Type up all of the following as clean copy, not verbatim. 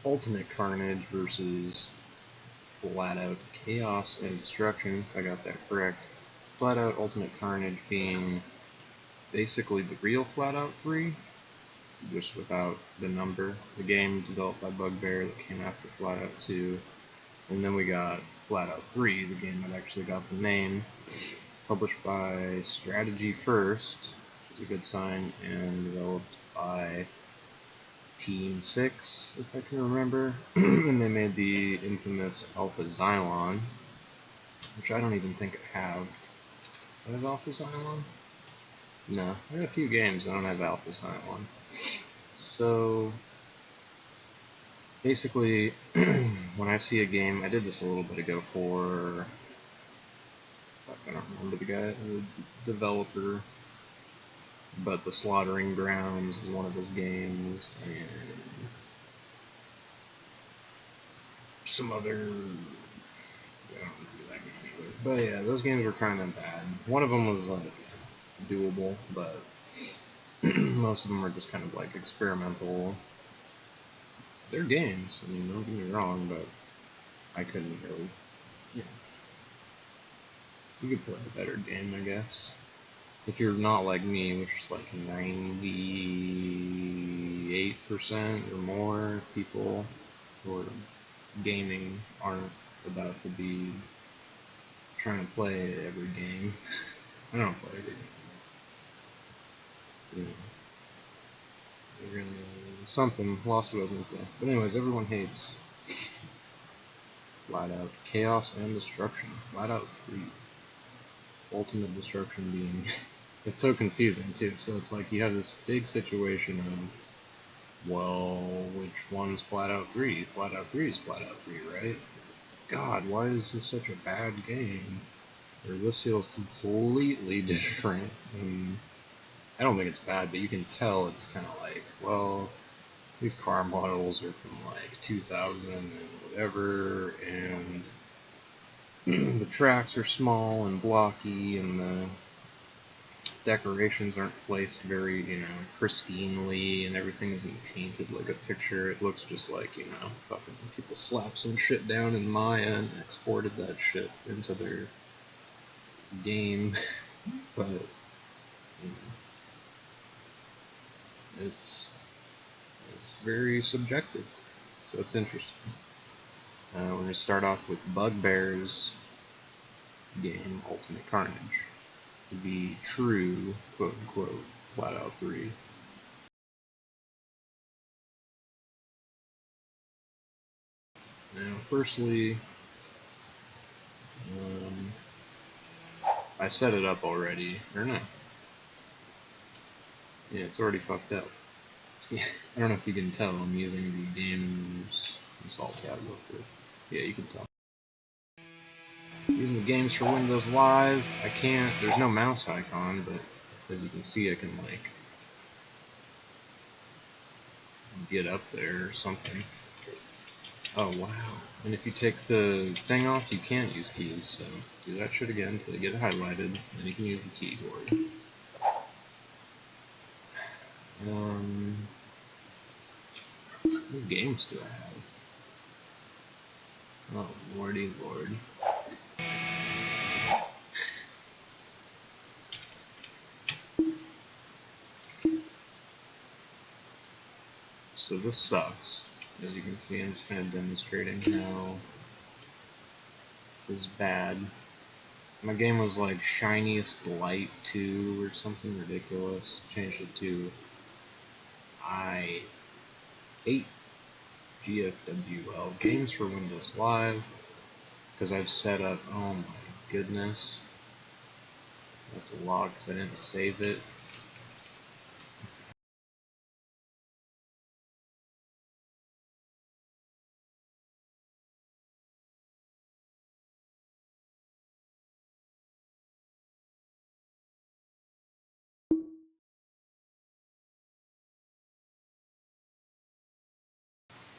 Ultimate Carnage versus Flat Out Chaos and Destruction, if I got that correct. Flat Out Ultimate Carnage being basically the real Flat Out 3, just without the number. The game developed by Bugbear that came after Flat Out 2. And then we got Flat Out 3, the game that actually got the name, published by Strategy First, which is a good sign, and developed by Team 6, if I can remember. And they made the infamous Alpha Xylon, which I don't even think I have. Do I have Alpha Xylon? No, I got a few games I don't have Alpha Xylon. So basically, when I see a game, I did this a little bit ago for, I don't remember the guy, the developer, but the Slaughtering Grounds is one of his games, and some other, I don't remember that game either. But yeah, those games were kind of bad. One of them was like doable, but most of them were just kind of like experimental. They're games, I mean, don't get me wrong, but I couldn't really, you know, you could play a better game, I guess. If you're not like me, which is like 98% or more people who are gaming aren't about to be trying to play every game. I don't play every game. You know, something, lost what I was going to say. But anyways, everyone hates Flat Out Chaos and Destruction. Flat Out 3. Ultimate Destruction being... it's so confusing too, so it's like you have this big situation of, well, which one's Flat Out 3? Flat Out 3 is Flat Out 3, right? God, why is this such a bad game? Or this feels completely different. I don't think it's bad, but you can tell it's kind of like, well, these car models are from like 2000 and whatever, and the tracks are small and blocky, and the decorations aren't placed very, pristinely, and everything isn't painted like a picture. It looks just like, fucking people slapped some shit down in Maya and exported that shit into their game. But, it's very subjective, so it's interesting. We're going to start off with Bugbear's game, Ultimate Carnage. The true, quote-unquote, Flat Out 3. Now, firstly, I set it up already, or no. Yeah, it's already fucked up. I don't know if you can tell, I'm using the Games install tab real quick. Yeah, you can tell. Using the Games for Windows Live, I can't, there's no mouse icon, but as you can see, I can, like, get up there or something. Oh, wow. And if you take the thing off, you can't use keys, so do that shit again until you get it highlighted, and you can use the keyboard. What games do I have? Oh, lordy lord. So this sucks. As you can see, I'm just kind of demonstrating how this is bad. My game was like Shiniest Light 2 or something ridiculous. Changed it to I hate GFWL, Games for Windows Live, because I've set up, oh my goodness, I have to log because I didn't save it.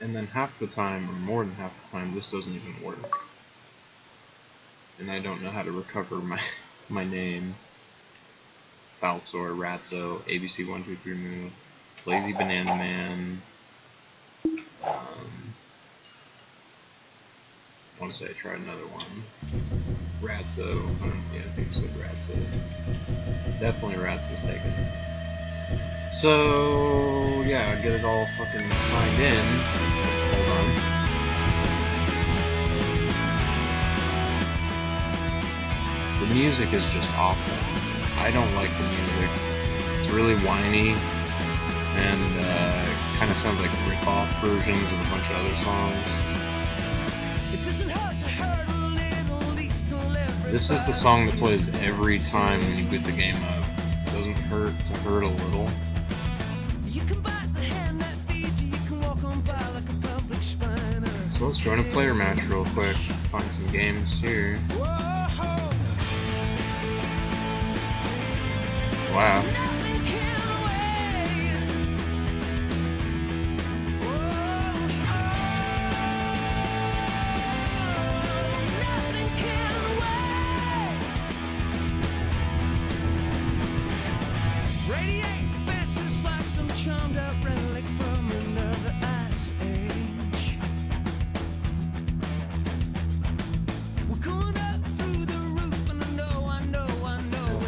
And then half the time, or more than half the time, this doesn't even work. And I don't know how to recover my name. Falxor, Ratzo, ABC123 Moo, Lazy Banana Man, I want to say I tried another one. Ratso. Yeah, I think it said Ratso. Definitely Ratso's taken. So, yeah, get it all fucking signed in. Hold on. The music is just awful. I don't like the music. It's really whiny, and kind of sounds like rip-off versions of a bunch of other songs. This is the song that plays every time when you boot the game up. It doesn't hurt to hurt a little. So let's join a player match real quick. Find some games here. Wow.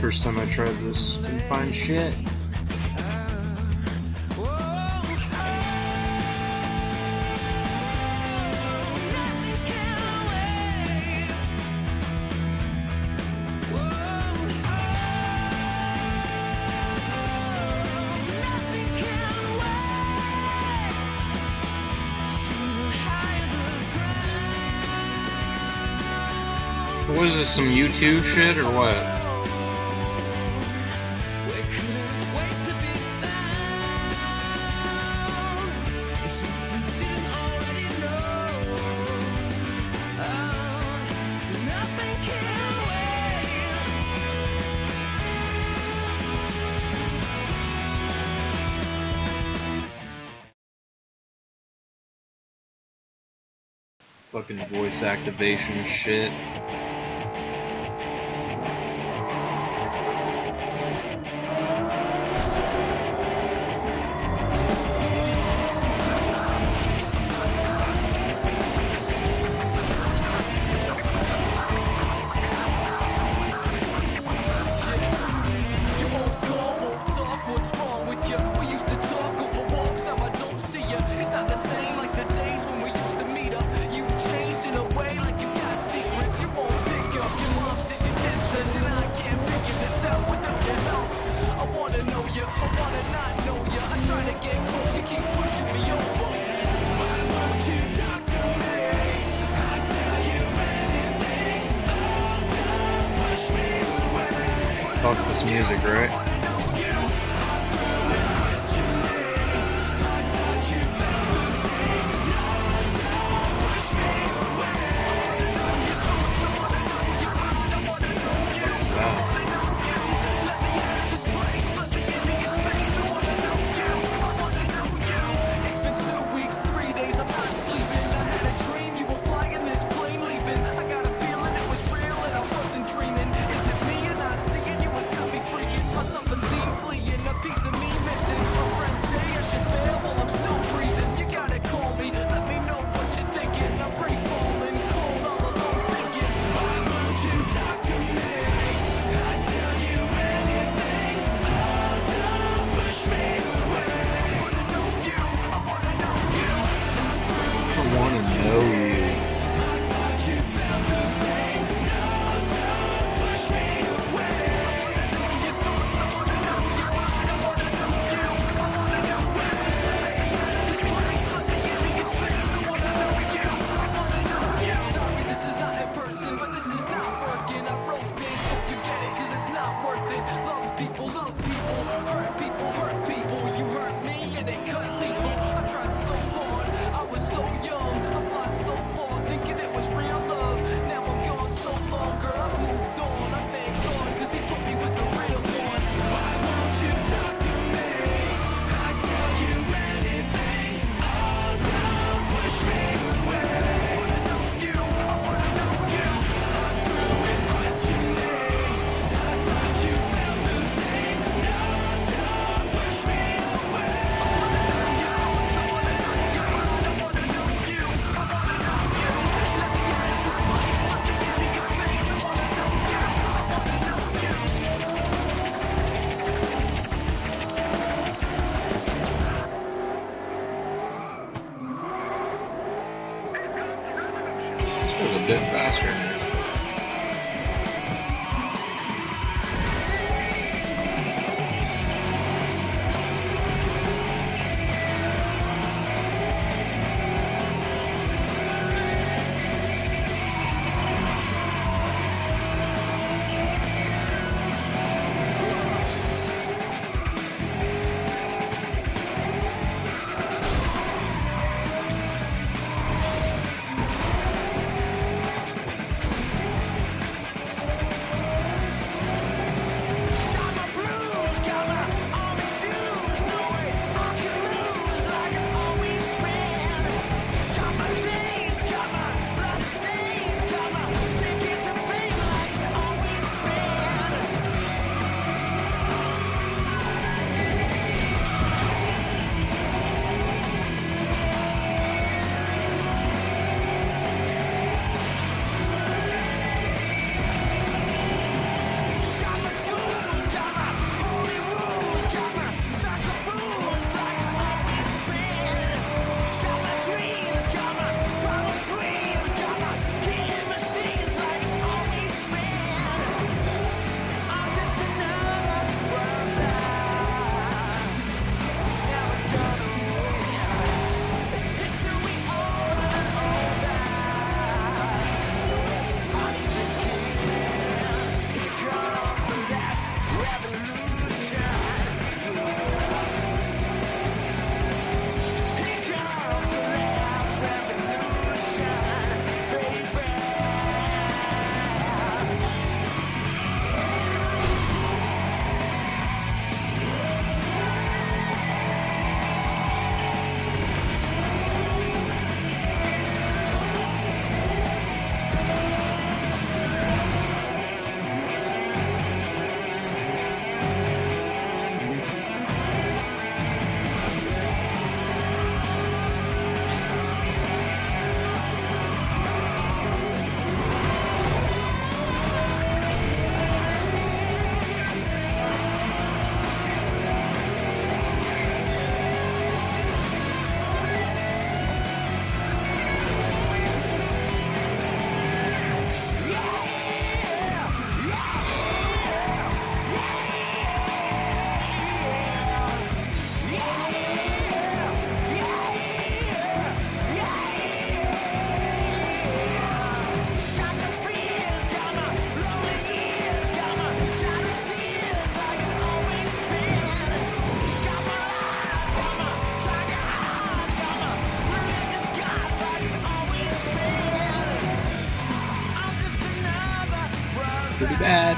First time I tried this, couldn't find shit. What is this, some U2 shit or what? Fucking voice activation shit. Fuck this music, right? bit faster. Pretty bad.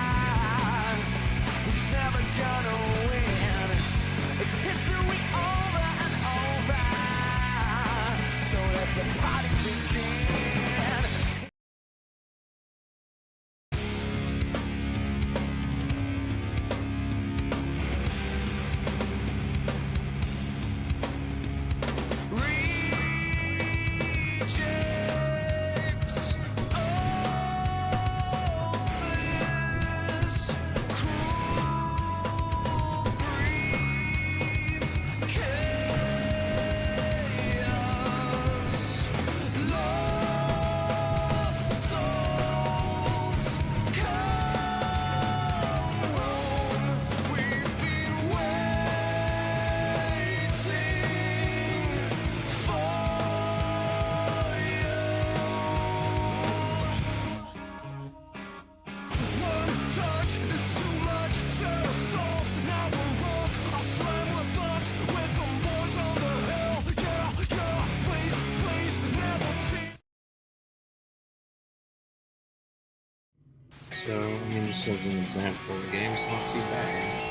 So, I mean, just as an example, the game's not too bad.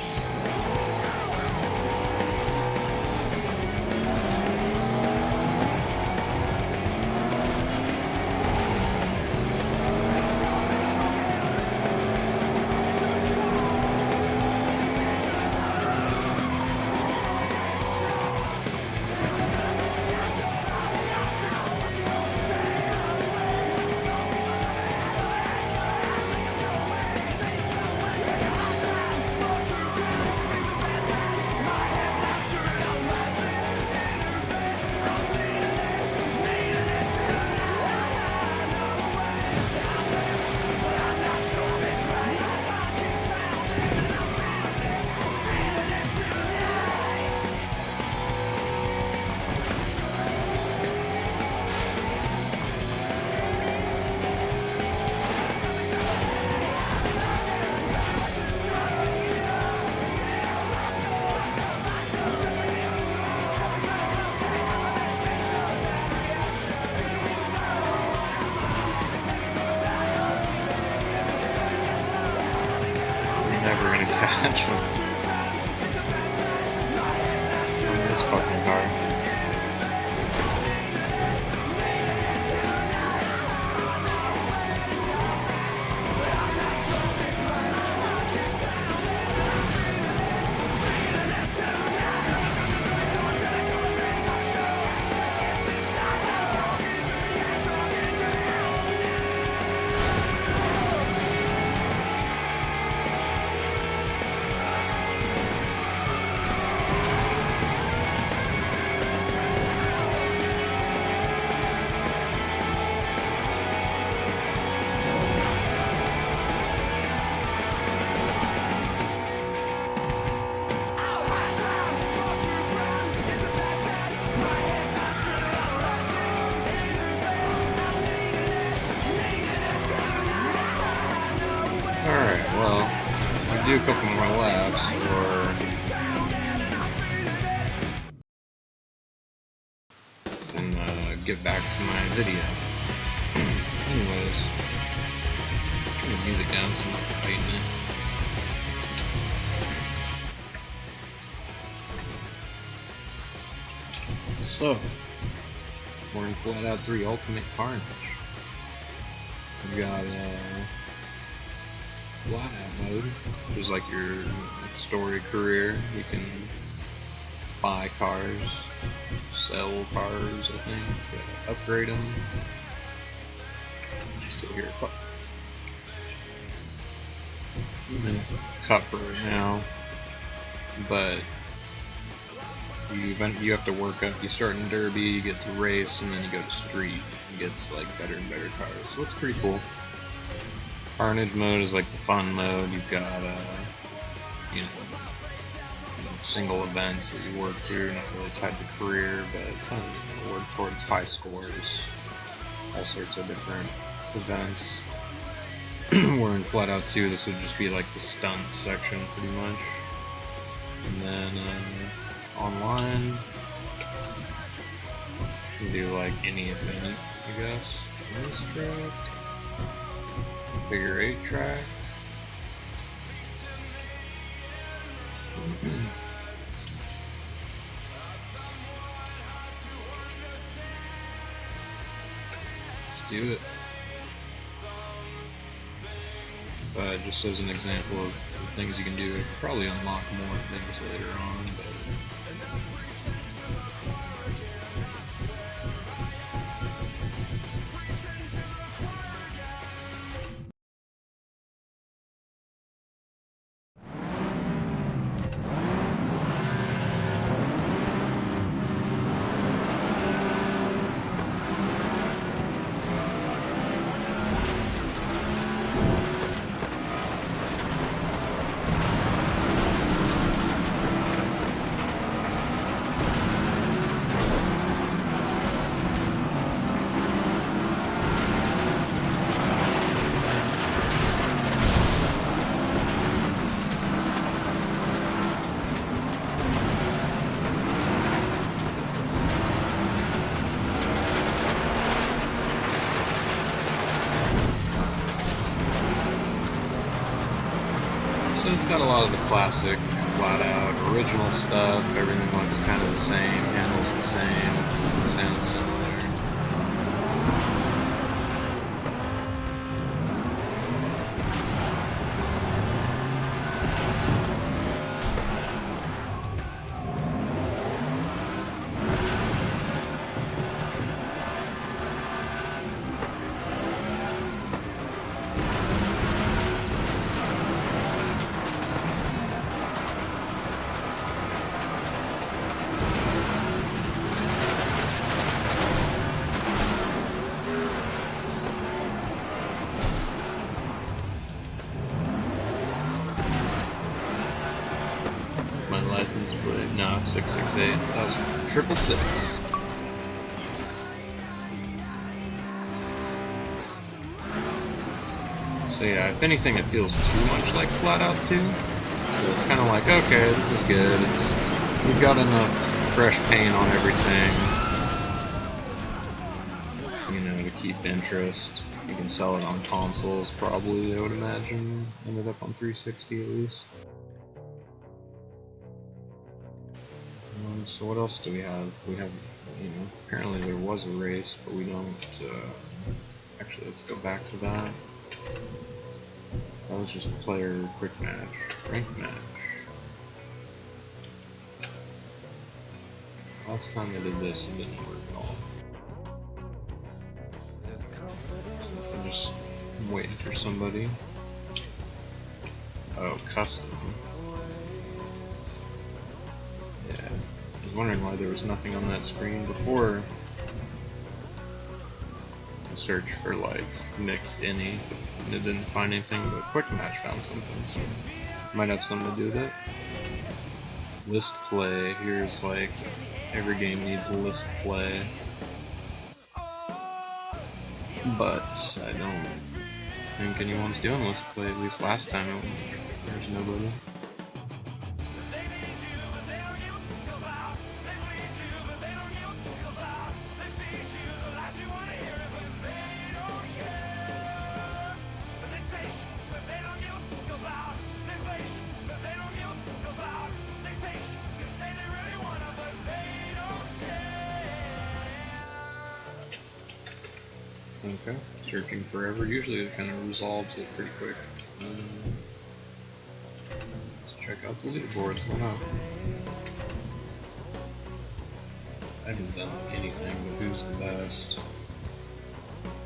suspension on this fucking car. Alright, well, I'll do a couple more laps, and get back to my video. Anyways, turn the music down so I'm not fighting it. So, we're in Flat Out 3 Ultimate Carnage. We've got Flat Out mode, which is like your story career. You can buy cars, sell cars, I think, upgrade them. So here, I'm in Cup right now, but you have to work up. You start in Derby, you get to race, and then you go to Street. It gets like better and better cars. So it's pretty cool. Carnage mode is like the fun mode. You've got you know, single events that you work through, not really tied to career, but kind of work towards high scores. All sorts of different events. We're in Flat Out 2. This would just be like the stunt section, pretty much. And then online, you can do like any event, I guess. Race track, figure 8 track. Let's do it. But just as an example of the things you can do, it probably unlock more things later on. But so it's got a lot of the classic, Flat Out, original stuff. Everything looks kind of the same, handles the same, sounds similar. License plate, no, 668, that was 666. So yeah, if anything it feels too much like Flat Out 2, so it's kind of like, okay, this is good, we've got enough fresh paint on everything, you know, to keep interest. You can sell it on consoles probably, I would imagine, ended up on 360 at least. So what else do we have? We have, apparently there was a race, but we don't, actually let's go back to that. That was just player quick match, ranked match. Last time I did this, it didn't work at all. So I'm just waiting for somebody. Oh, custom. Yeah, I was wondering why there was nothing on that screen before. I searched for like mixed any, and it didn't find anything, but quick match found something, so might have something to do with it. List play, here's like, every game needs a list play, but I don't think anyone's doing list play, at least last time there's nobody. Okay, searching forever. Usually it kind of resolves it pretty quick. Let's check out the leaderboards. Why not? I haven't done anything, but who's the best?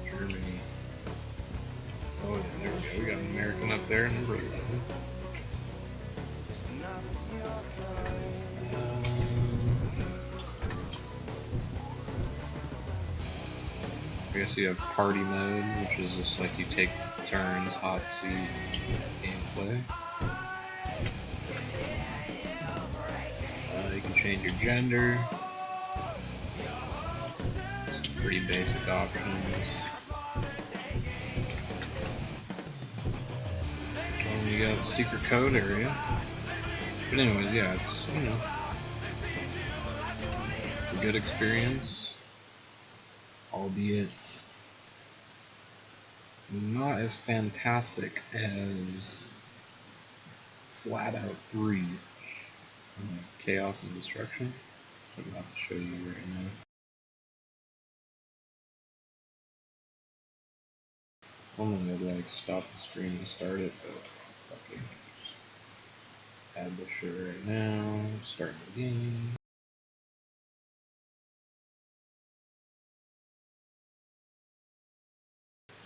Germany. Oh yeah, there we go. We got an American up there, number 11. I guess you have party mode, which is just like you take turns, hot seat, gameplay. You can change your gender. Some pretty basic options. And you got a secret code area. But anyways, yeah, it's, it's a good experience. Albeit not as fantastic as Flat Out 3, Chaos and Destruction. I'm about to show you right now. Only would like stop the stream and start it, but okay. Add this shit right now. Start the game.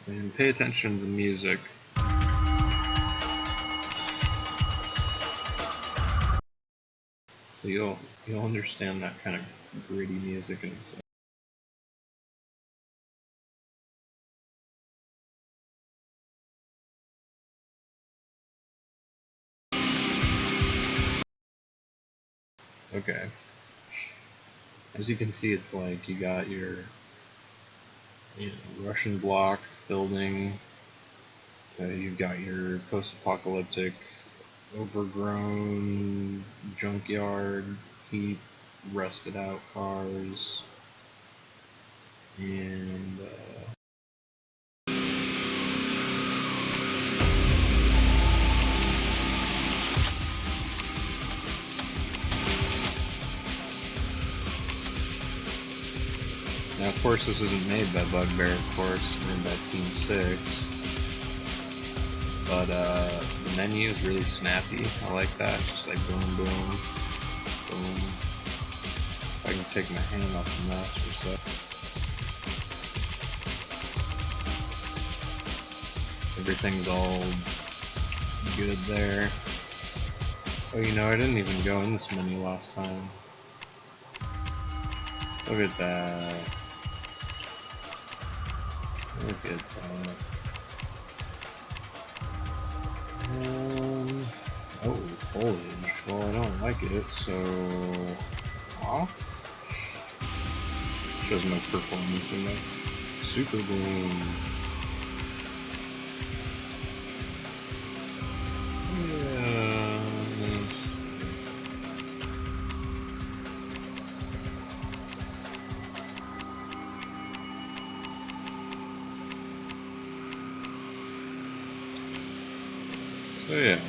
And pay attention to the music. So you'll understand that kind of gritty music and stuff. Okay. As you can see, it's like you got your Russian block building. You've got your post-apocalyptic, overgrown junkyard, heat, rusted out cars, and now, of course, this isn't made by Bugbear, of course, made by Team 6. But the menu is really snappy. I like that. It's just like boom, boom, boom. If I can take my hand off the mouse for a sec. Everything's all good there. Oh, I didn't even go in this menu last time. Look at that. Look at that. Oh, foliage. Well, I don't like it, so off. Shows my performance index. Super bloom. So yeah.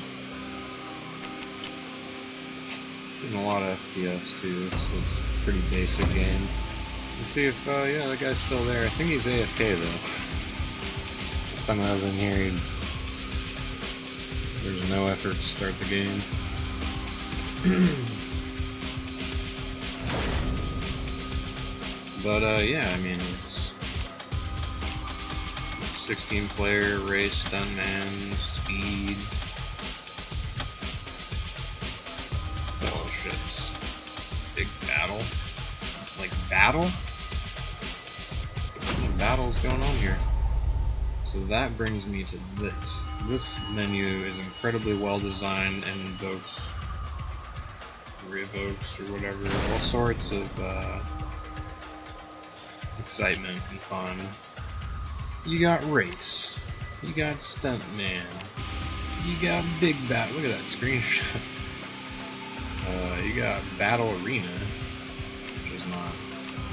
Getting a lot of FPS too, so it's a pretty basic game. Let's see if, yeah, that guy's still there. I think he's AFK though. Last time I was in here, there's no effort to start the game. But, yeah, I mean, it's 16-player race, stuntman, speed. Oh shit, big battle. Like, battle? What battle's going on here? So that brings me to this. This menu is incredibly well designed and evokes or whatever, all sorts of excitement and fun. You got race, you got stuntman, you got big battle. Look at that screenshot. You got battle arena, which is not.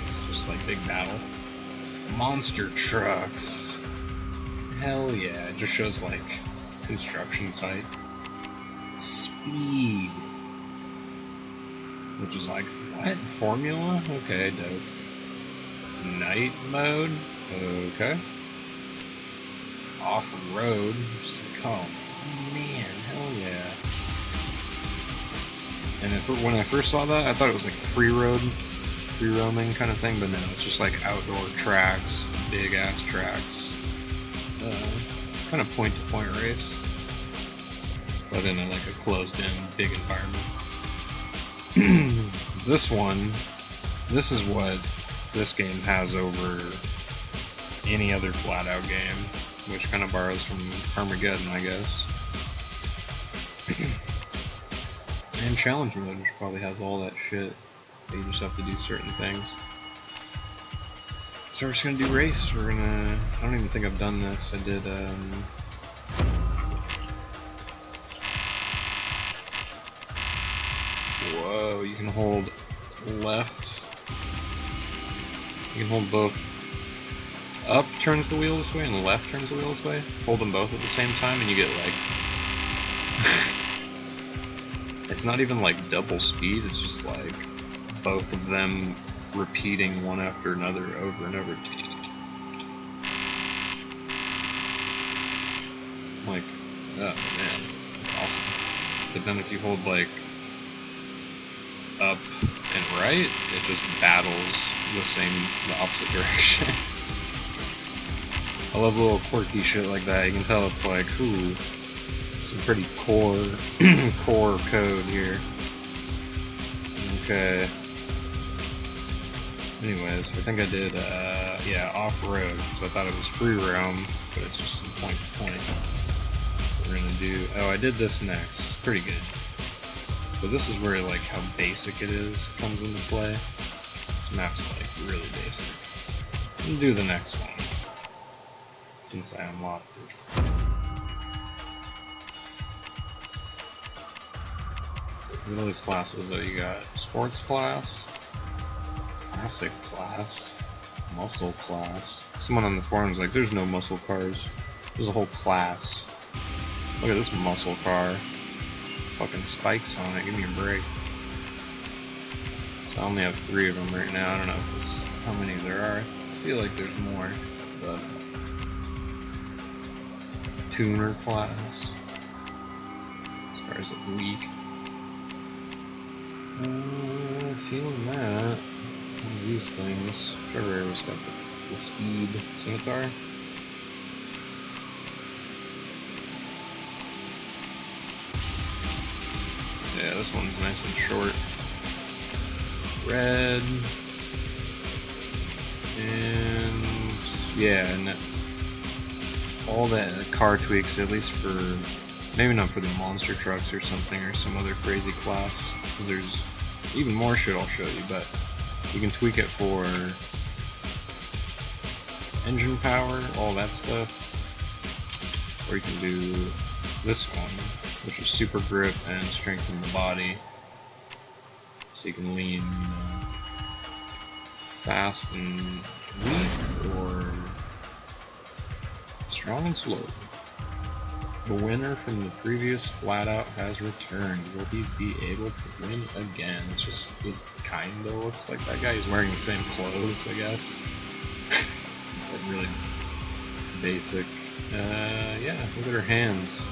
It's just like big battle. Monster trucks. Hell yeah! It just shows like construction site. Speed. Which is like, what? Formula? Okay, dope. Night mode? Okay. Off-road? Just like, oh man, hell yeah. And when I first saw that, I thought it was like free roaming kind of thing, but no, it's just like outdoor tracks, big ass tracks. Kind of point-to-point race. But in a, like a closed-in, big environment. This is what this game has over any other flat-out game, which kind of borrows from Armageddon, I guess. And challenge mode, which probably has all that shit. You just have to do certain things. So we're just gonna do race. I don't even think I've done this. I did, whoa, you can hold left. You can hold both. Up turns the wheel this way and left turns the wheel this way. Hold them both at the same time and you get like... It's not even like double speed, it's just like both of them repeating one after another over and over. Like, oh man, that's awesome. But then if you hold like up and right, it just battles the opposite direction. I love little quirky shit like that. You can tell it's like, ooh, some pretty core code here. Okay. Anyways, I think I did, yeah, off-road, so I thought it was free roam, but it's just some point-to-point. So we're gonna do, oh, I did this next. It's pretty good. But this is where, like, how basic it is comes into play. This map's, like, really basic. I'm gonna do the next one, since I unlocked it. Look at all these classes, though. You got sports class, classic class, muscle class. Someone on the forums like, there's no muscle cars. There's a whole class. Look at this muscle car. Fucking spikes on it. Give me a break. So I only have 3 of them right now. I don't know if this, how many there are. I feel like there's more, but tuner class. This car's weak. Feeling that. One of these things. Trevor Air's got the speed scimitar. Yeah, this one's nice and short. Red. And yeah, and all that car tweaks, at least for, maybe not for the monster trucks or something, or some other crazy class, because there's even more shit I'll show you, but you can tweak it for engine power, all that stuff, or you can do this one, which is super grip and strengthen the body, so you can lean, you know, fast and weak, or strong and slow. The winner from the previous flat out has returned. Will he be able to win again? It's just, it kinda looks like that guy. He's wearing the same clothes, I guess. It's like really basic. Yeah, look at her hands.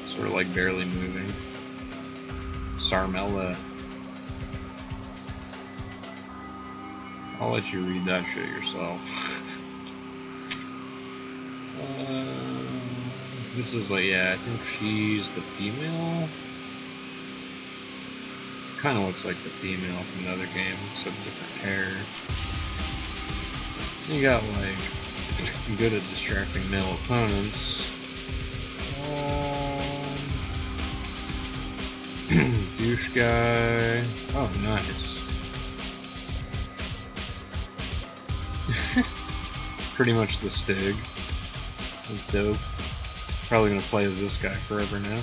Sort of like barely moving. Sarmella. I'll let you read that shit yourself. This is like, yeah, I think she's the female. Kind of looks like the female from the other game, except different hair. You got like good at distracting male opponents. Douche guy. Oh, nice. Pretty much the Stig. That's dope. Probably gonna play as this guy forever now.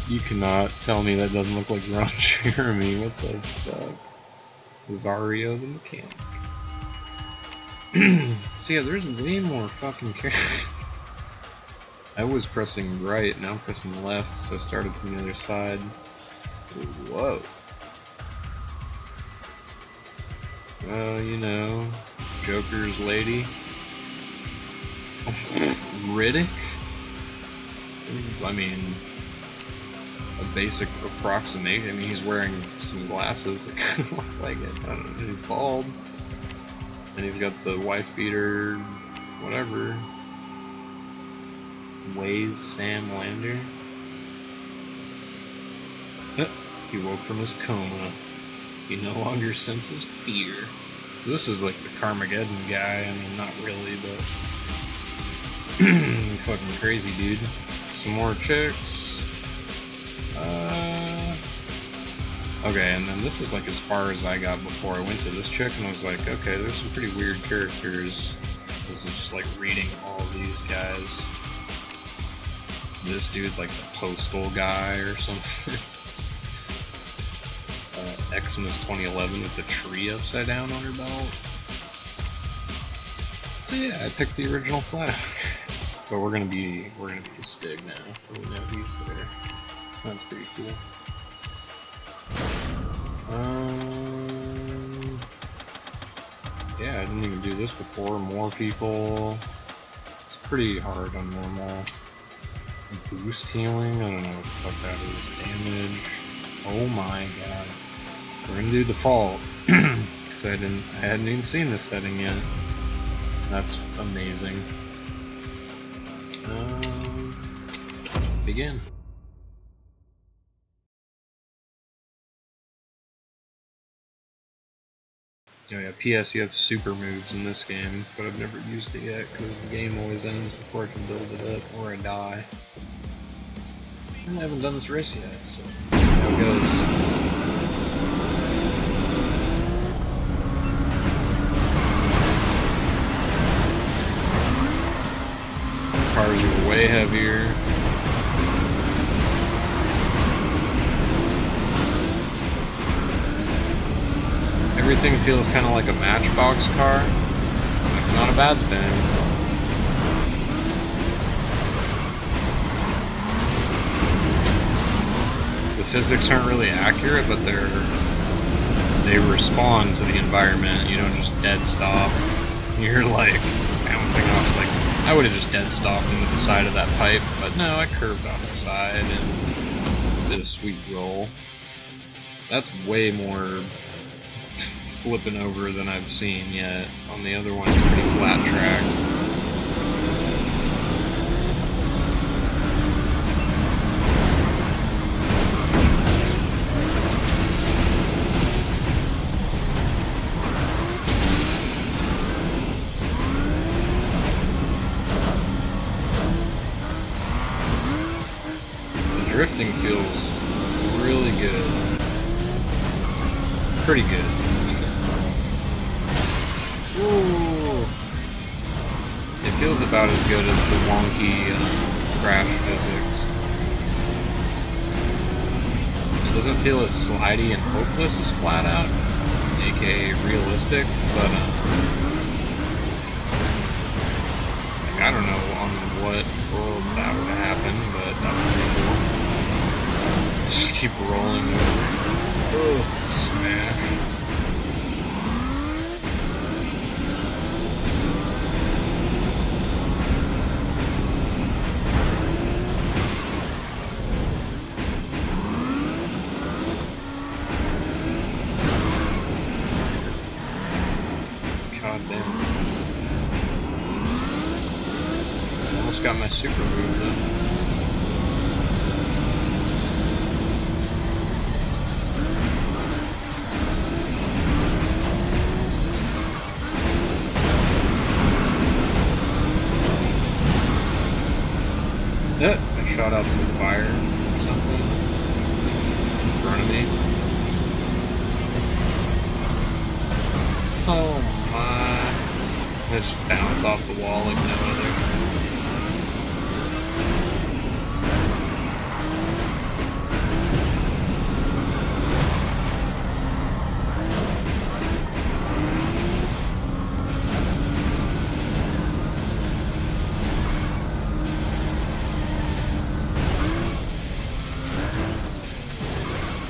You cannot tell me that doesn't look like Ron Jeremy. What the fuck? Zario the mechanic. So yeah, there's way more fucking characters. I was pressing right, now I'm pressing left, so I started from the other side. Whoa. You know, Joker's lady. Riddick? I mean, a basic approximation. I mean, he's wearing some glasses that kind of look like it. I don't know, he's bald. And he's got the wife beater, whatever. Weighs Sam Lander. He woke from his coma. He no longer senses fear. So this is like the Carmageddon guy. I mean, not really, but fucking crazy dude. Some more chicks. Okay, and then this is like as far as I got before I went to this chick, and I was like, okay, there's some pretty weird characters. This is just like reading all these guys. This dude's like the postal guy or something. Xmas 2011 with the tree upside down on her belt. So yeah, I picked the original flag. But we're gonna be the Stig now. We know he's there. That's pretty cool. Yeah, I didn't even do this before. More people. It's pretty hard on normal. Boost healing. I don't know what the fuck that is. Damage. Oh my god. We're gonna do default because I hadn't even seen this setting yet. That's amazing. Begin. Oh yeah, PS, you have super moves in this game, but I've never used it yet because the game always ends before I can build it up or I die. And I haven't done this race yet, so let's see how it goes. Cars are way heavier. Everything feels kind of like a Matchbox car. That's not a bad thing. The physics aren't really accurate, but they respond to the environment. You don't just dead stop. You're like bouncing off. Like I would have just dead stopped into the side of that pipe, but no, I curved off the side and did a sweet roll. That's way more flipping over than I've seen yet. On the other one, it's pretty flat track. The drifting feels really good. Pretty good. Ooh. It feels about as good as the wonky crash physics. It doesn't feel as slidey and hopeless as Flat Out, aka realistic, but I don't know on what world that would happen, but that would be cool. Just keep rolling over. Oh, smash. God damn. Almost got my super move though. Yep, I shot out some fire or something in front of me. Oh my. I just bounce off the wall like no other.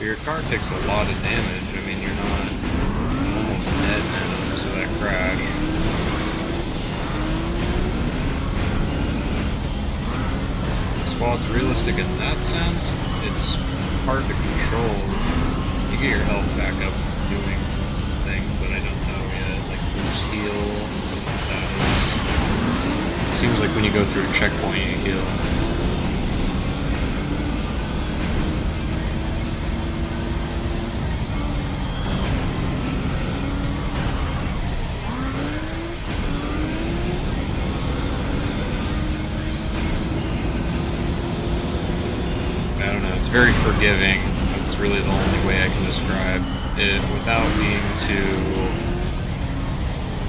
Your car takes a lot of damage. I mean, you're not almost dead now because of that crash. So while it's realistic in that sense, it's hard to control. You get your health back up doing things that I don't know yet, like boost heal. That is. Seems like when you go through a checkpoint, you heal. It's very forgiving. That's really the only way I can describe it without being too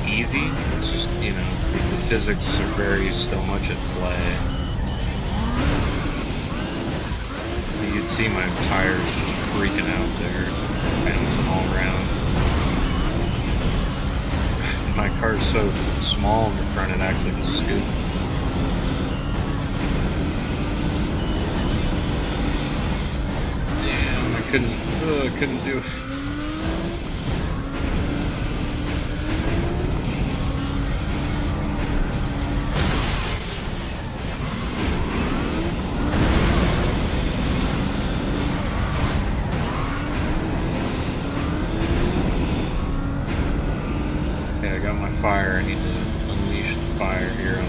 easy. It's just, you know, the physics are very still much at play. You can see my tires just freaking out there, bouncing all around. My car's so small in the front it acts like a scoop. Couldn't do it. Okay, I got my fire. I need to unleash the fire here on.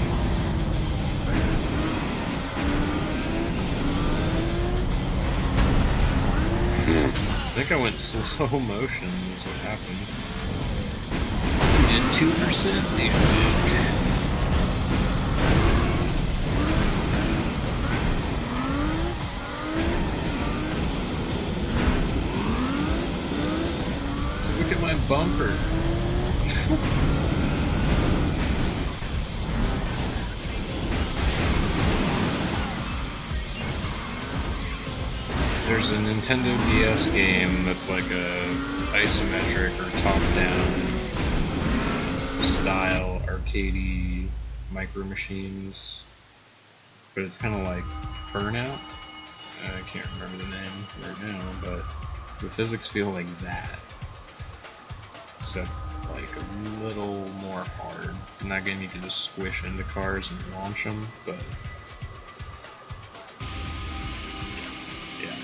I think I went slow motion is what happened. And 2% damage. Look at my bumper. There's a Nintendo DS game that's like a isometric or top-down style arcadey Micro Machines, but it's kind of like Burnout. I can't remember the name right now, but the physics feel like that, except like a little more hard. In that game you can just squish into cars and launch them, but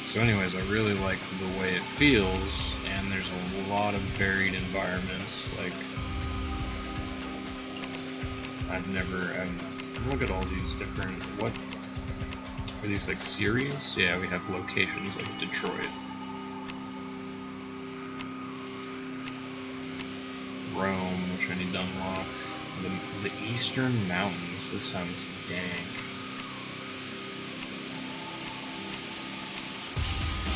so anyways, I really like the way it feels, and there's a lot of varied environments. Like, look at all these different, what are these, like series? Yeah, we have locations like Detroit, Rome, which I need to unlock, the Eastern Mountains. This sounds dank.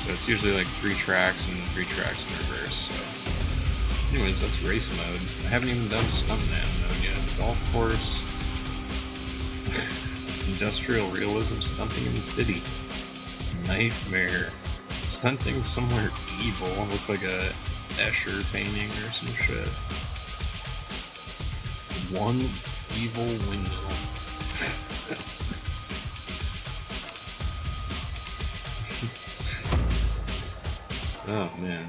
So it's usually like 3 tracks and 3 tracks in reverse. So, anyways, that's race mode. I haven't even done Stuntman mode yet. Golf course, industrial realism, stunting in the city, nightmare, stunting somewhere evil. Looks like a Escher painting or some shit. One evil window. Oh man.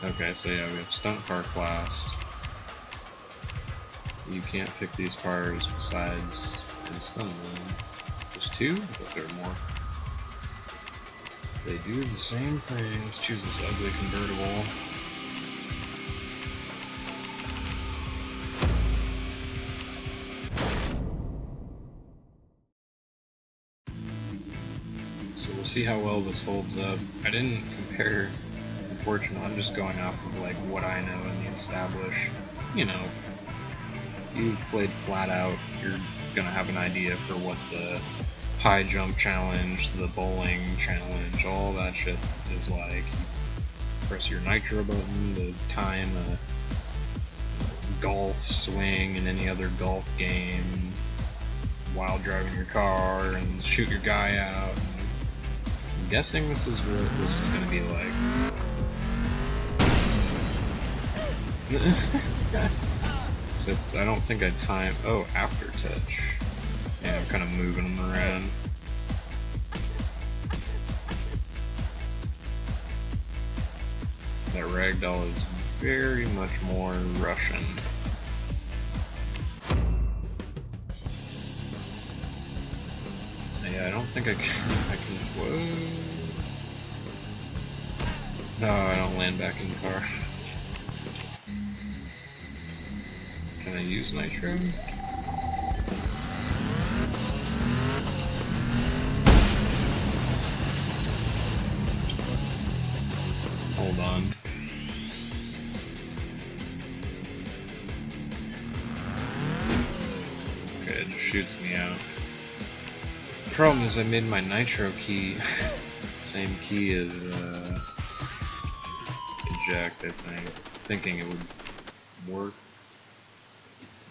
Okay, so yeah, we have stunt car class. You can't pick these cars besides in stunt room. There's two? I thought there were more. They do the same thing. Let's choose this ugly convertible. So we'll see how well this holds up. I didn't compare, unfortunately. I'm just going off of like what I know in the established. You know, you've played Flat Out, you're gonna have an idea for what the high jump challenge, the bowling challenge, all that shit is like. You press your nitro button to time a golf swing in any other golf game while driving your car and shoot your guy out. I'm guessing this is what this is gonna be like. Except I don't think I time. Oh, after touch. Yeah, I'm kind of moving them around. That ragdoll is very much more Russian. Yeah, I don't think I can. Whoa. No, I don't land back in the car. Can I use nitro? Hold on. Okay, it just shoots me out. The problem is I made my nitro key same key as eject, I think, thinking it would work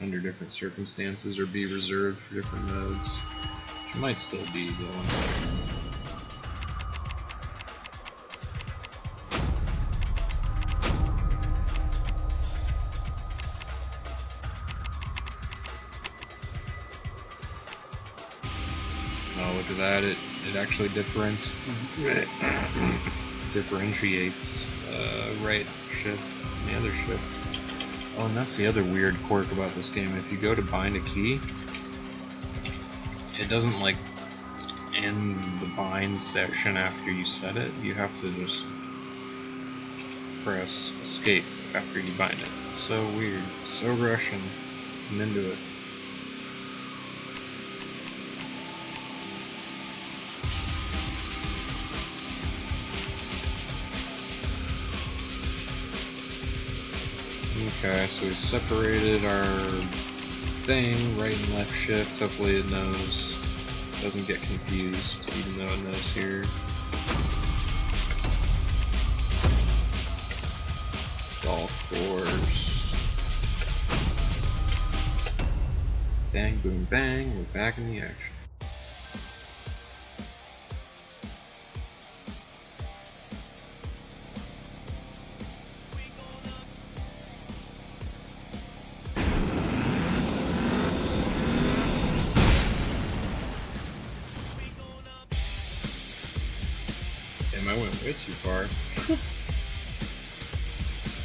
under different circumstances or be reserved for different modes. Which might still be, but one second. Oh, look at that, it actually differentiates right shift and the other shift. Oh, and that's the other weird quirk about this game. If you go to bind a key, it doesn't like end the bind section after you set it. You have to just press escape after you bind it. It's so weird, so Russian. I'm into it. Okay, so we separated our thing, right and left shift. Hopefully it knows, doesn't get confused, even though it knows here. Golf course. Bang, boom, bang, we're back in the action. I went way too far.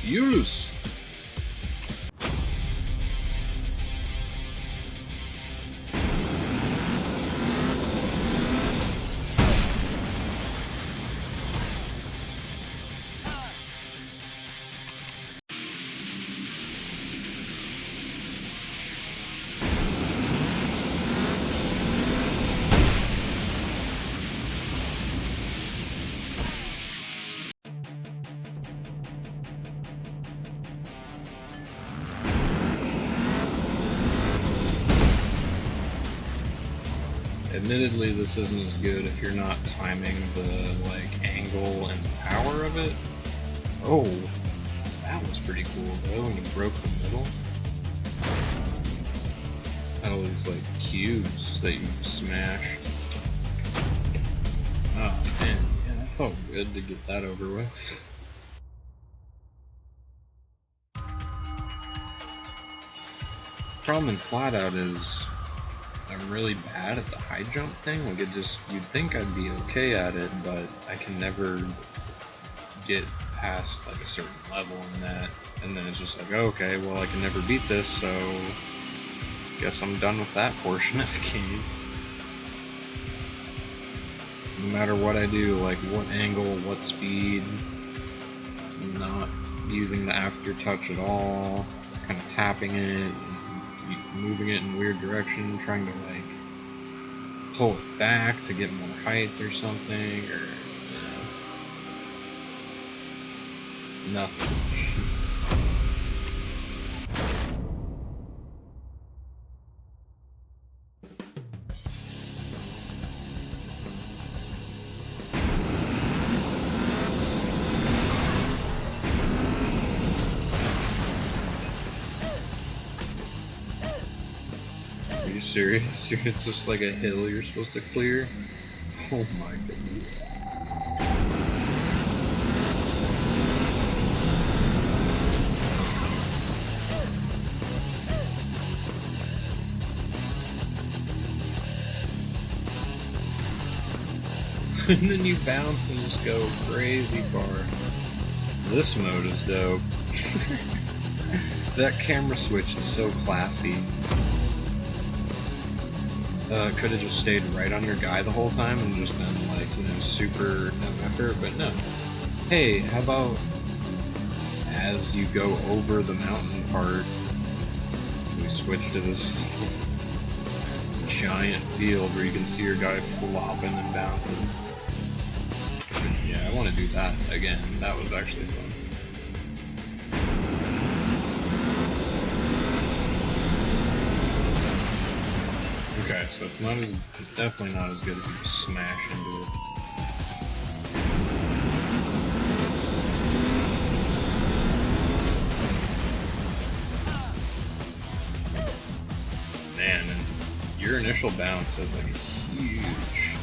You lose. Admittedly, this isn't as good if you're not timing the angle and power of it. Oh, that was pretty cool though when you broke the middle. Had all these cubes that you smashed. Oh man, yeah, that felt good to get that over with. Problem in Flat Out is I I'm really bad at the high jump thing. Like it just, you'd think I'd be okay at it, but I can never get past like a certain level in that. And then it's just like, okay, well I can never beat this, so guess I'm done with that portion of the game. No matter what I do, like what angle, what speed, not using the aftertouch at all, kind of tapping it, moving it in weird direction, trying to like pull it back to get more height or something, or nothing. Are you serious? It's just like a hill you're supposed to clear? Oh my goodness. And then you bounce and just go crazy far. This mode is dope. That camera switch is so classy. Could have just stayed right on your guy the whole time and just been like, you know, super no effort, but no. Hey, how about as you go over the mountain part, we switch to this giant field where you can see your guy flopping and bouncing. Yeah, I want to do that again. That was actually fun. Okay, so it's definitely not as good if you just smash into it. Man, and your initial bounce has like a huge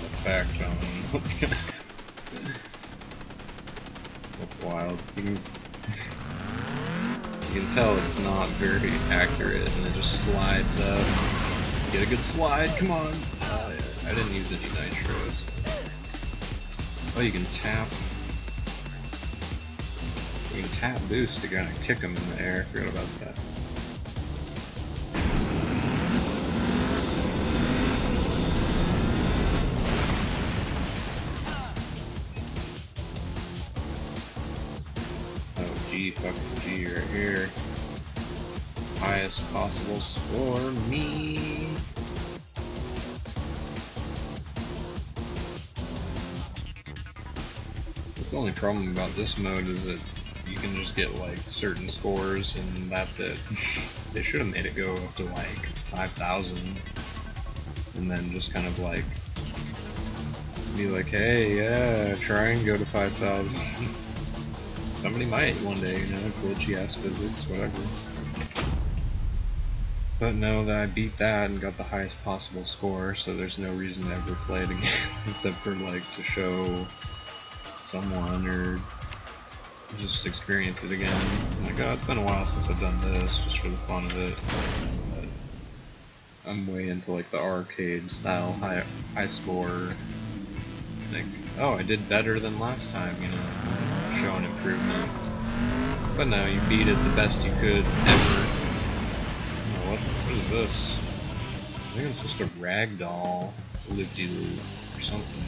effect on what's gonna happen. That's wild. You can tell it's not very accurate, and it just slides up. Get a good slide, come on! I didn't use any nitros. Oh, you can tap. You can tap boost to kind of kick them in the air. I forgot about that. Fucking G right here. Highest possible score, me. That's the only problem about this mode is that you can just get like certain scores and that's it. They should have made it go up to like 5,000 and then just kind of like be like, hey, yeah, try and go to 5,000. Somebody might one day, you know, glitchy ass physics, whatever. But no, I beat that and got the highest possible score, so there's no reason to ever play it again, except for like to show someone or just experience it again. Like, oh, it's been a while since I've done this, just for the fun of it. But I'm way into like the arcade style high score. Like, oh, I did better than last time, you know. Show an improvement. But no, you beat it the best you could ever. Oh, what is this? I think it's just a ragdoll loop-de-loop or something.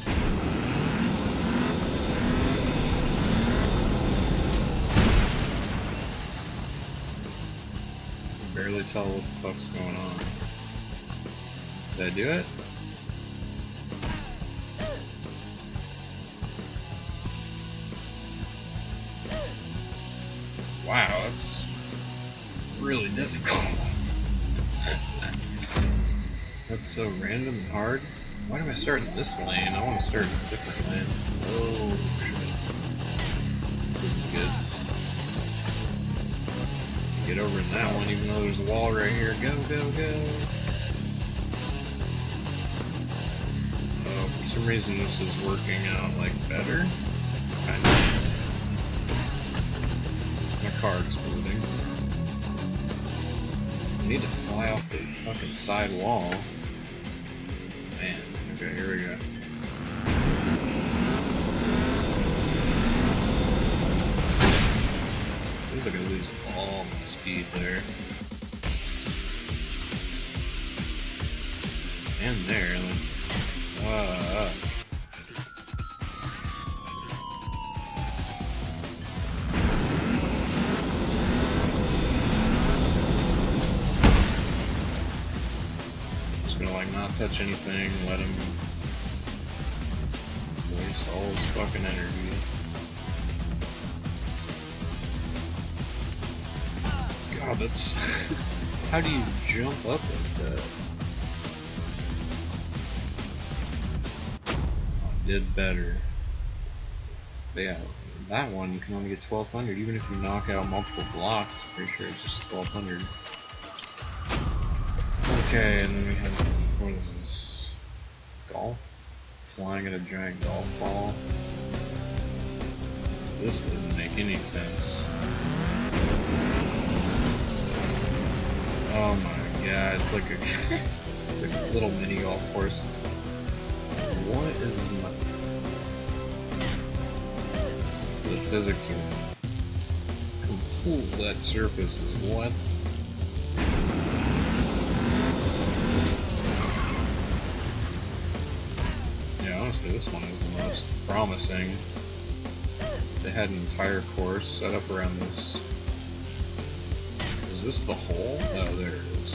I can barely tell what the fuck's going on. Did I do it? Wow, that's really difficult. That's so random and hard. Why do I start in this lane? I want to start in a different lane. Oh shit. This isn't good. Get over in that one even though there's a wall right here. Go, go, go. Oh, for some reason this is working out like better. Kind of. My car exploding. need to fly off the fucking side wall. Man, okay, here we go. Feels like I lose all my speed there. And there, like, just gonna like not touch anything, let him waste all his fucking energy. God, that's how do you jump up like that? Did better. But yeah, that one you can only get 1200 even if you knock out multiple blocks. Pretty sure it's just 1200. Okay, and then we have, what is this? Golf? Flying at a giant golf ball. This doesn't make any sense. Oh my god, it's like a it's like a little mini golf course. What is my... The physics are complete. That surface is what? Yeah, honestly, this one is the most promising. They had an entire course set up around this. Is this the hole? Oh, there it is.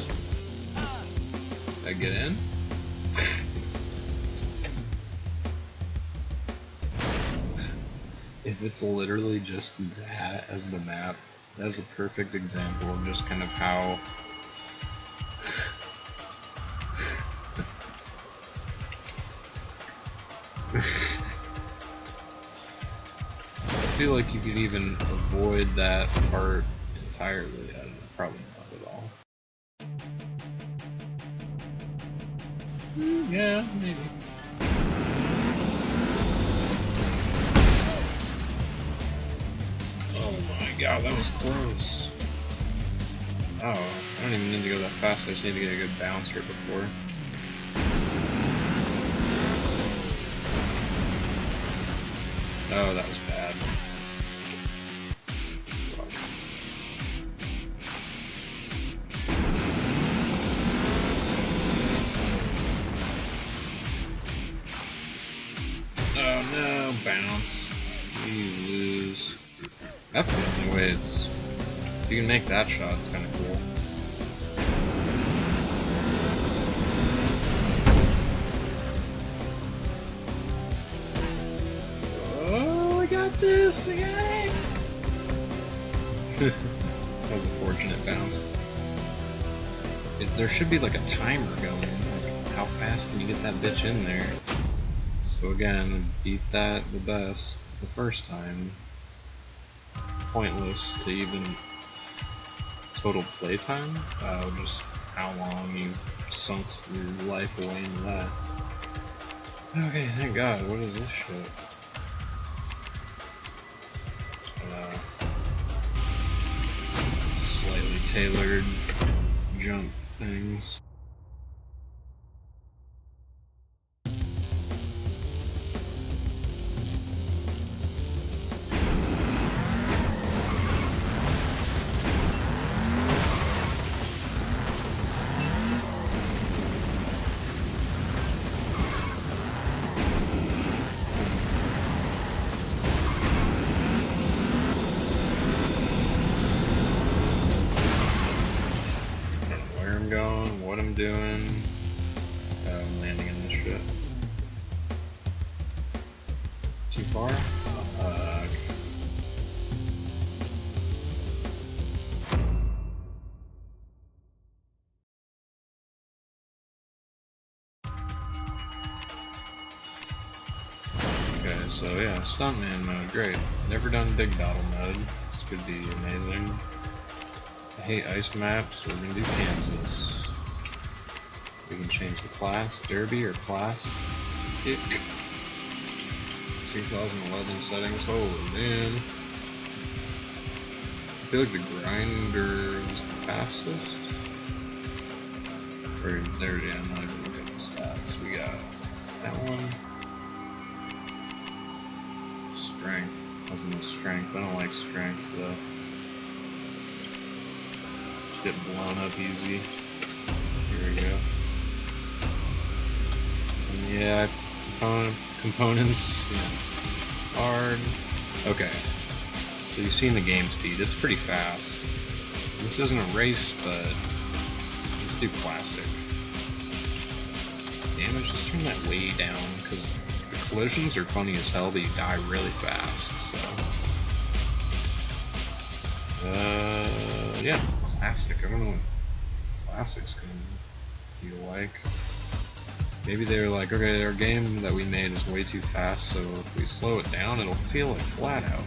Did I get in? If it's literally just that as the map, that's a perfect example of just kind of how I feel like you could even avoid that part entirely. I don't know, probably not at all. Yeah, maybe. God, that was close. Oh, I don't even need to go that fast, I just need to get a good bounce right before. Oh, that was bad. Oh no, bounce. You lose. That's the only way it's... If you can make that shot, it's kind of cool. Oh, I got this! I got it! That was a fortunate bounce. There should be like a timer going. Like, how fast can you get that bitch in there? So again, beat that the best the first time. Pointless to even total playtime, just how long you sunk your life away into that. Okay, thank God. What is this shit? Slightly tailored jump things. What I'm doing. I'm landing in this shit. Too far? Fuck. Okay, so yeah, stuntman mode, great. Never done big battle mode. This could be amazing. I hate ice maps, so we're gonna do Kansas. We can change the class, Derby or class. Pick 2011 settings. Holy man. I feel like the grinder was the fastest. Or there, yeah, I'm not even looking at the stats. We got that one. Strength. Wasn't a strength. I don't like strength though. Just get blown up easy. Here we go. And yeah, components. Hard. Okay. So you've seen the game speed. It's pretty fast. This isn't a race, but let's do classic. Damage, just turn that way down, because the collisions are funny as hell, but you die really fast, so... yeah, classic. I don't know what classic's gonna feel like. Maybe they were like, okay, our game that we made is way too fast, so if we slow it down, it'll feel like flat out.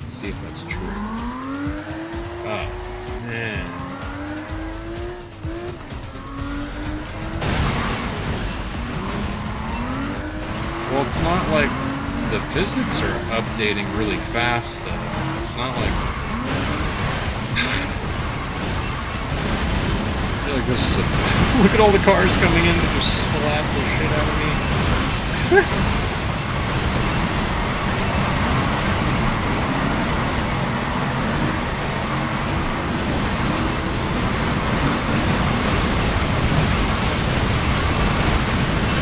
Let's see if that's true. Oh, man. Well, it's not like the physics are updating really fast, though. It's not like... I feel like this is a... Look at all the cars coming in to just slap the shit out of me.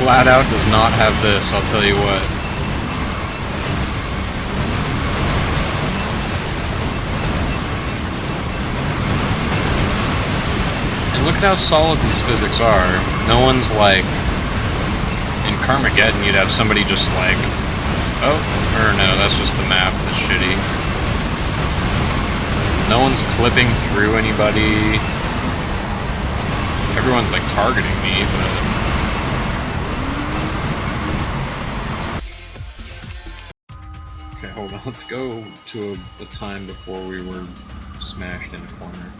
Flat Out does not have this, I'll tell you what. And look at how solid these physics are. No one's like... In Carmageddon you'd have somebody just like... Oh, or no, that's just the map that's shitty. No one's clipping through anybody. Everyone's like targeting me, but... Okay, hold on, let's go to a time before we were smashed in a corner.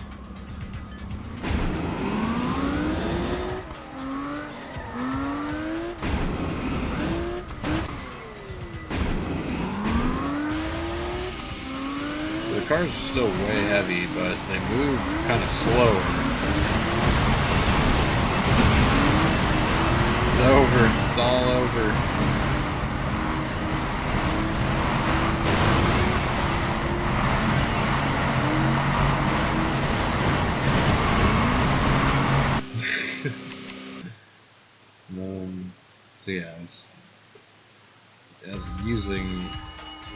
So the cars are still way heavy, but they move kind of slower. It's over, it's all over. So yeah, as using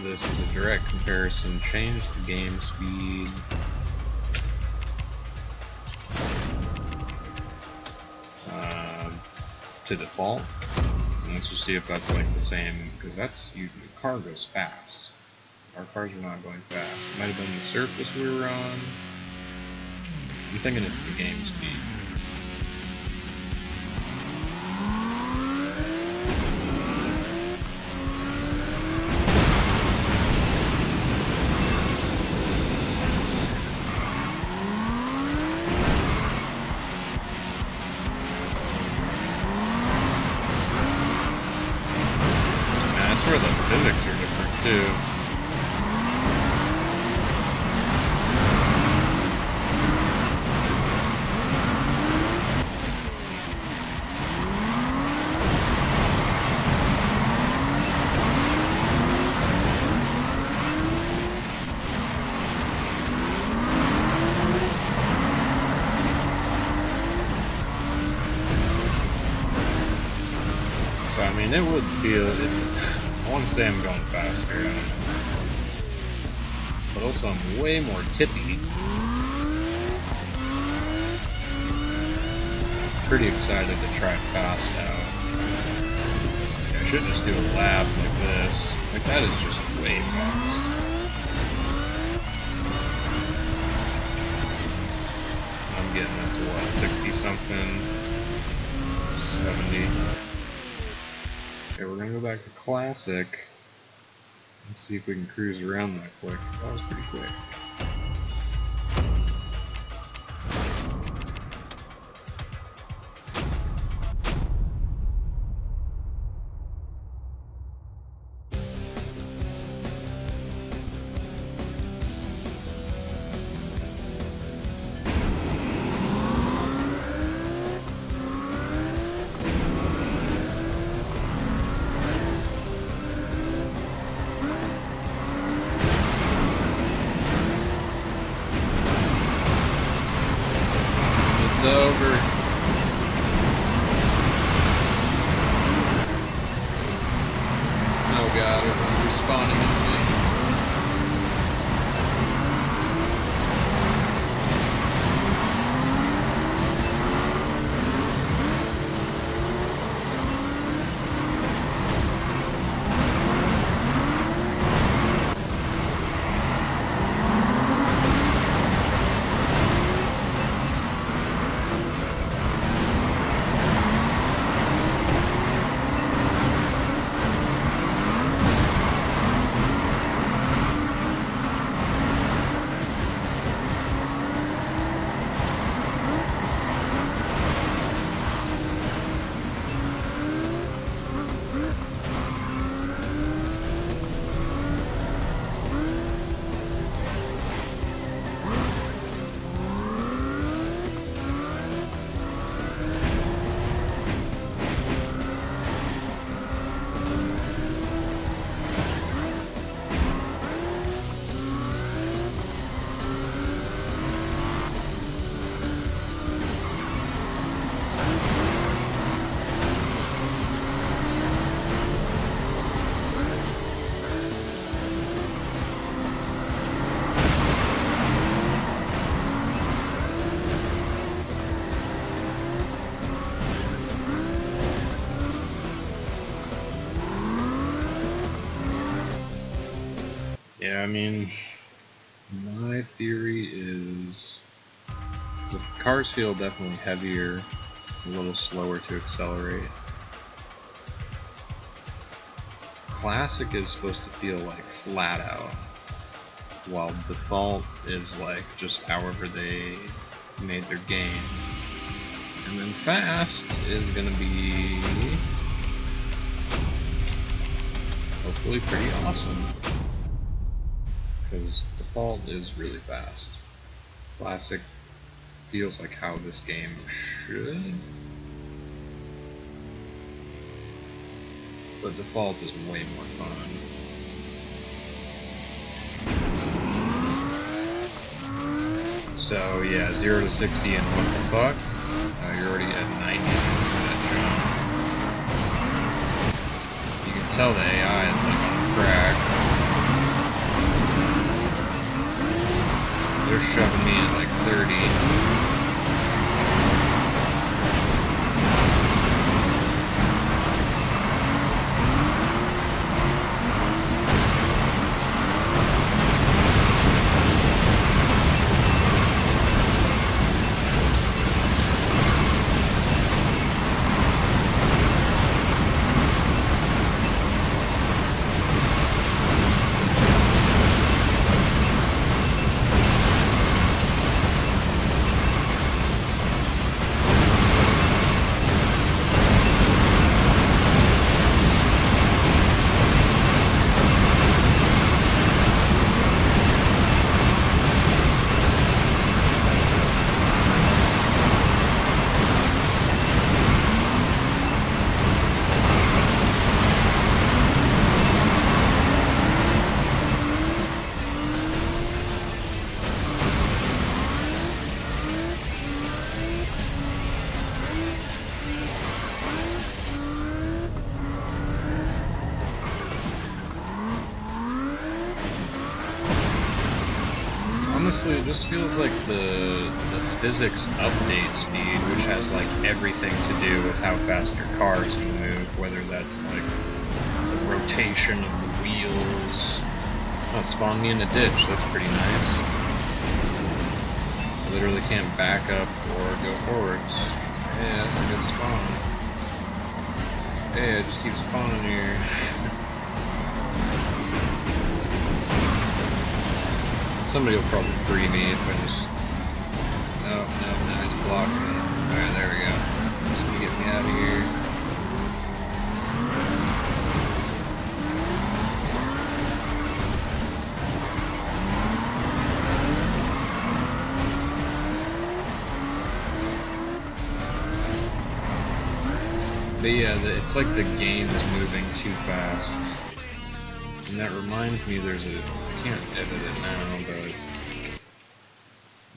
this as a direct comparison, change the game speed to default, and let's just see if that's like the same, because that's the car goes fast. Our cars are not going fast. It might have been the surface we were on. I'm thinking it's the game speed. I swear the physics are different too. So I mean, it would feel, it's, I want to say I'm going faster, I don't know. But also I'm way more tippy. Pretty excited to try Fast Out. Yeah, I should just do a lap like this. Like that is just way fast. I'm getting up to what, 60 something, 70. Okay, we're gonna go back to Classic and see if we can cruise around that quick. So that was pretty quick. Yeah, I mean, my theory is the cars feel definitely heavier, a little slower to accelerate. Classic is supposed to feel like flat out, while default is like just however they made their game. And then fast is gonna be hopefully pretty awesome, because default is really fast. Classic feels like how this game should, but default is way more fun. So yeah, 0 to 60 and what the fuck? You're already at 90 that jump. You can tell the AI is like on crack. They're shoving me at like 30. Honestly, it just feels like the physics update speed, which has like everything to do with how fast your car is going to move, whether that's like the rotation of the wheels. Oh, it spawned me in a ditch, that's pretty nice. I literally can't back up or go forwards. Yeah, that's a good spawn. Hey, I just keep spawning here. Somebody will probably free me if I just... No, he's blocking me. Alright, there we go. Just gonna get me out of here. But yeah, it's like the game is moving too fast. And that reminds me there's a... I can't edit it now, but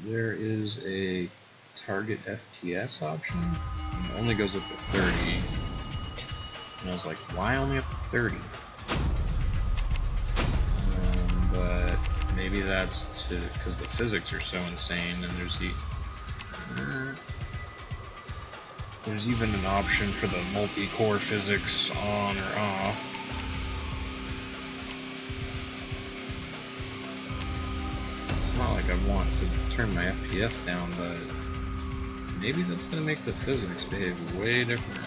there is a target FPS option, and it only goes up to 30. And I was like, why only up to 30? But maybe that's because the physics are so insane, and there's even an option for the multi-core physics on or off. Not like I want to turn my FPS down, but maybe that's going to make the physics behave way different.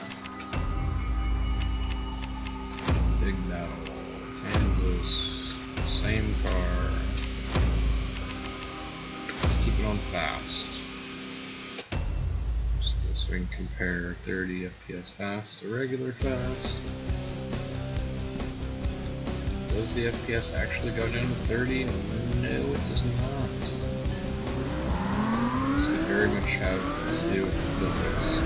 Big battle, Kansas, same car. Let's keep it on fast. Just so we can compare 30 FPS fast to regular fast. Does the FPS actually go down to 30? No, it does not. This could very much have to do with the physics.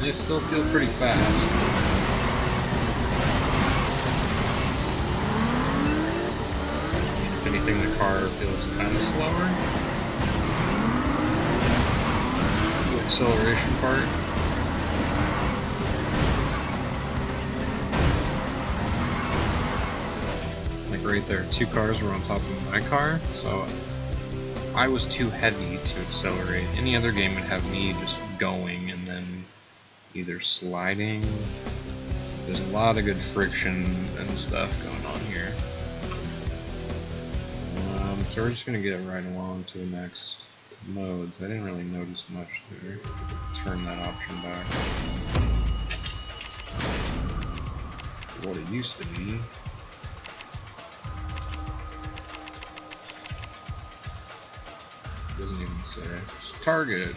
They still feel pretty fast. If anything, the car feels kind of slower. The acceleration part. right there. Two cars were on top of my car, so I was too heavy to accelerate. Any other game would have me just going and then either sliding. There's a lot of good friction and stuff going on here. So we're just gonna get right along to the next modes. I didn't really notice much there. Turn that option back. What it used to be. Doesn't even say. Target.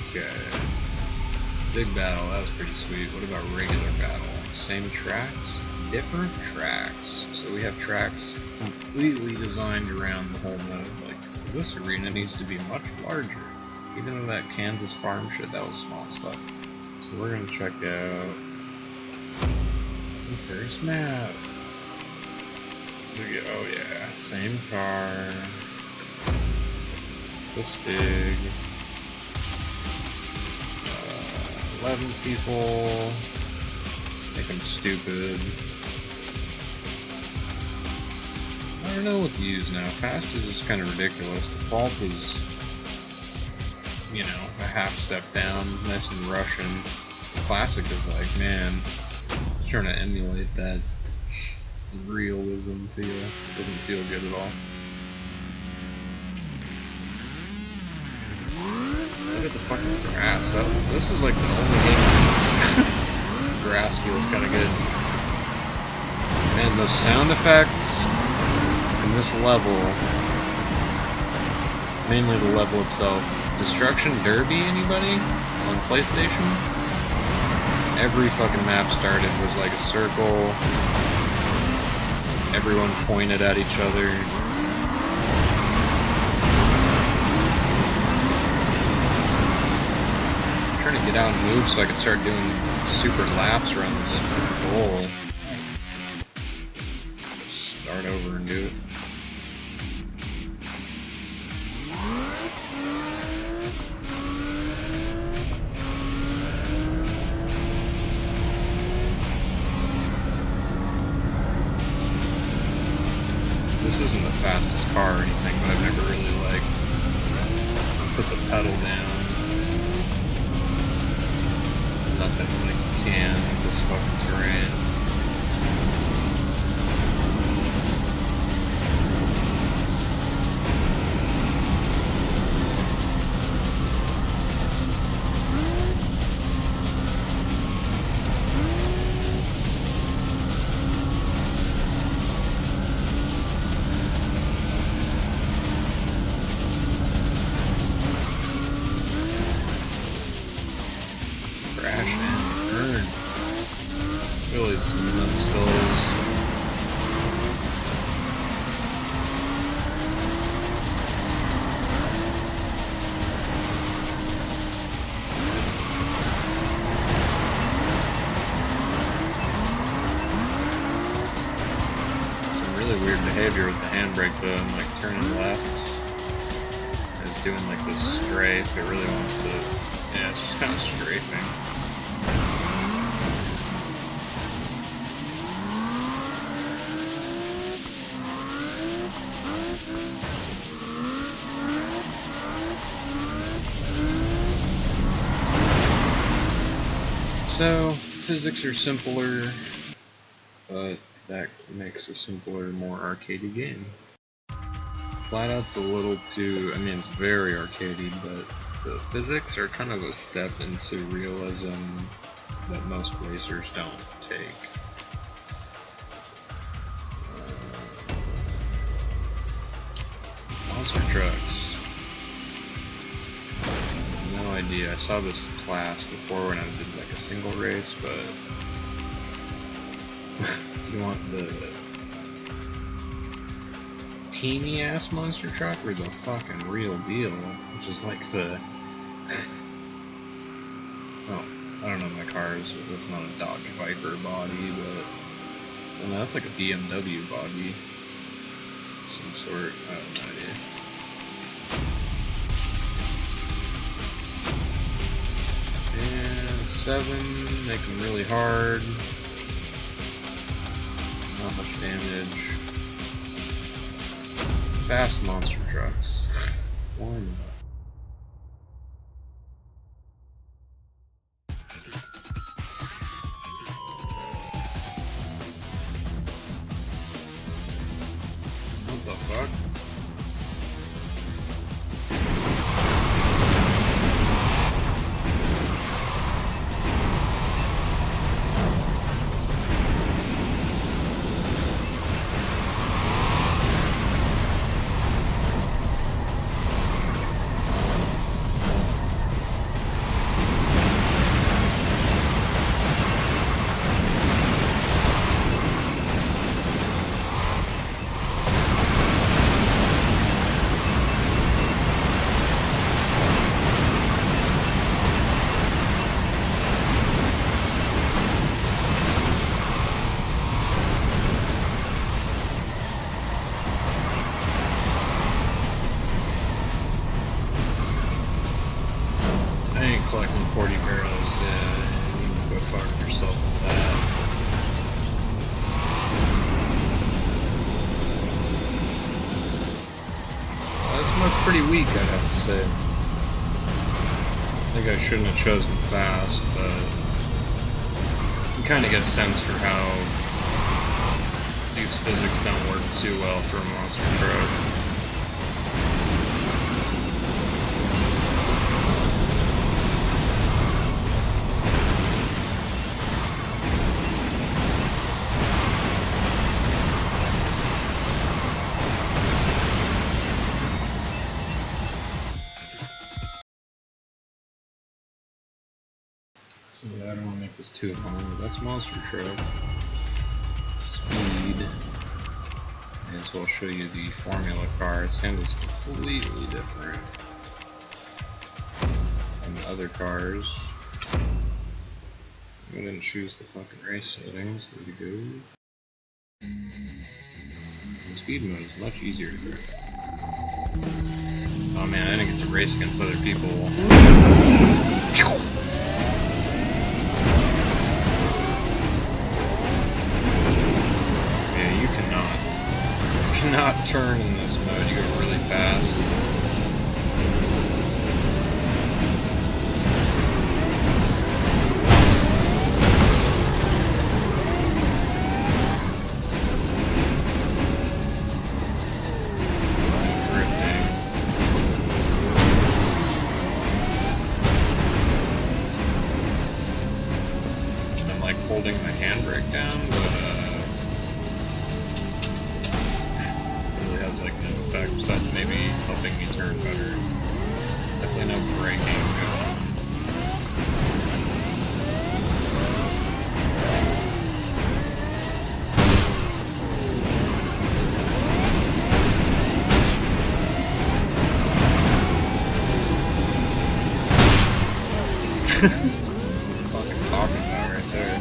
Okay. Big battle, that was pretty sweet. What about regular battle? Same tracks? Different tracks. So we have tracks completely designed around the whole mode. Like, this arena needs to be much larger. Even though that Kansas farm shit, that was small stuff. So we're gonna check out the first map. Oh yeah, same car. Stig. 11 people. Make them stupid. I don't know what to use now. Fast is just kind of ridiculous. Default is, you know, a half step down, nice and Russian. Classic is like, man, just trying to emulate that realism feel. Doesn't feel good at all. Look at the fucking grass. This is like the only game grass feels kind of good. And the sound effects in this level, mainly the level itself. Destruction Derby, anybody? On PlayStation? Every fucking map started was like a circle. Everyone pointed at each other. I'm trying to get out and move so I can start doing super laps around this goal. Start over and do it. This isn't the fastest car or anything, but I've never really like put the pedal down. Nothing like you can with this fucking terrain. Crash and burn. Really some nuts hills. Some really weird behavior with the handbrake though, and like turning left. It's doing like this strafe, it really wants to, yeah, it's just kind of strafing. So, physics are simpler, but that makes a simpler, more arcadey game. Flat-Out's a little too, I mean it's very arcadey, but the physics are kind of a step into realism that most racers don't take. Monster trucks. No idea. I saw this class before when I did like a single race, but do you want the teeny ass monster truck or the fucking real deal? Which is like the oh, I don't know my cars. That's not a Dodge Viper body, but well, no, that's like a BMW body. Some sort. I have no idea. And 7, make them really hard. Not much damage. Fast monster trucks. Why not? What the fuck? Collecting 40 barrels, yeah, you can go fuck yourself with that. Well, this map's pretty weak, I'd have to say. I think I shouldn't have chosen fast, but you kind of get a sense for how these physics don't work too well for a monster truck. So yeah, I don't want to make this too long, but that's monster truck. Speed. May as well show you the formula car. Its handle's completely different than the other cars. I didn't choose the fucking race settings. Way to go. The speed mode is much easier to drive. Oh man, I didn't get to race against other people. Cannot turn in this mode, you go really fast. Drifting. I'm like holding the handbrake down, but has like no effect besides maybe helping me turn better. Definitely no braking going on. That's what we're fucking talking about right there.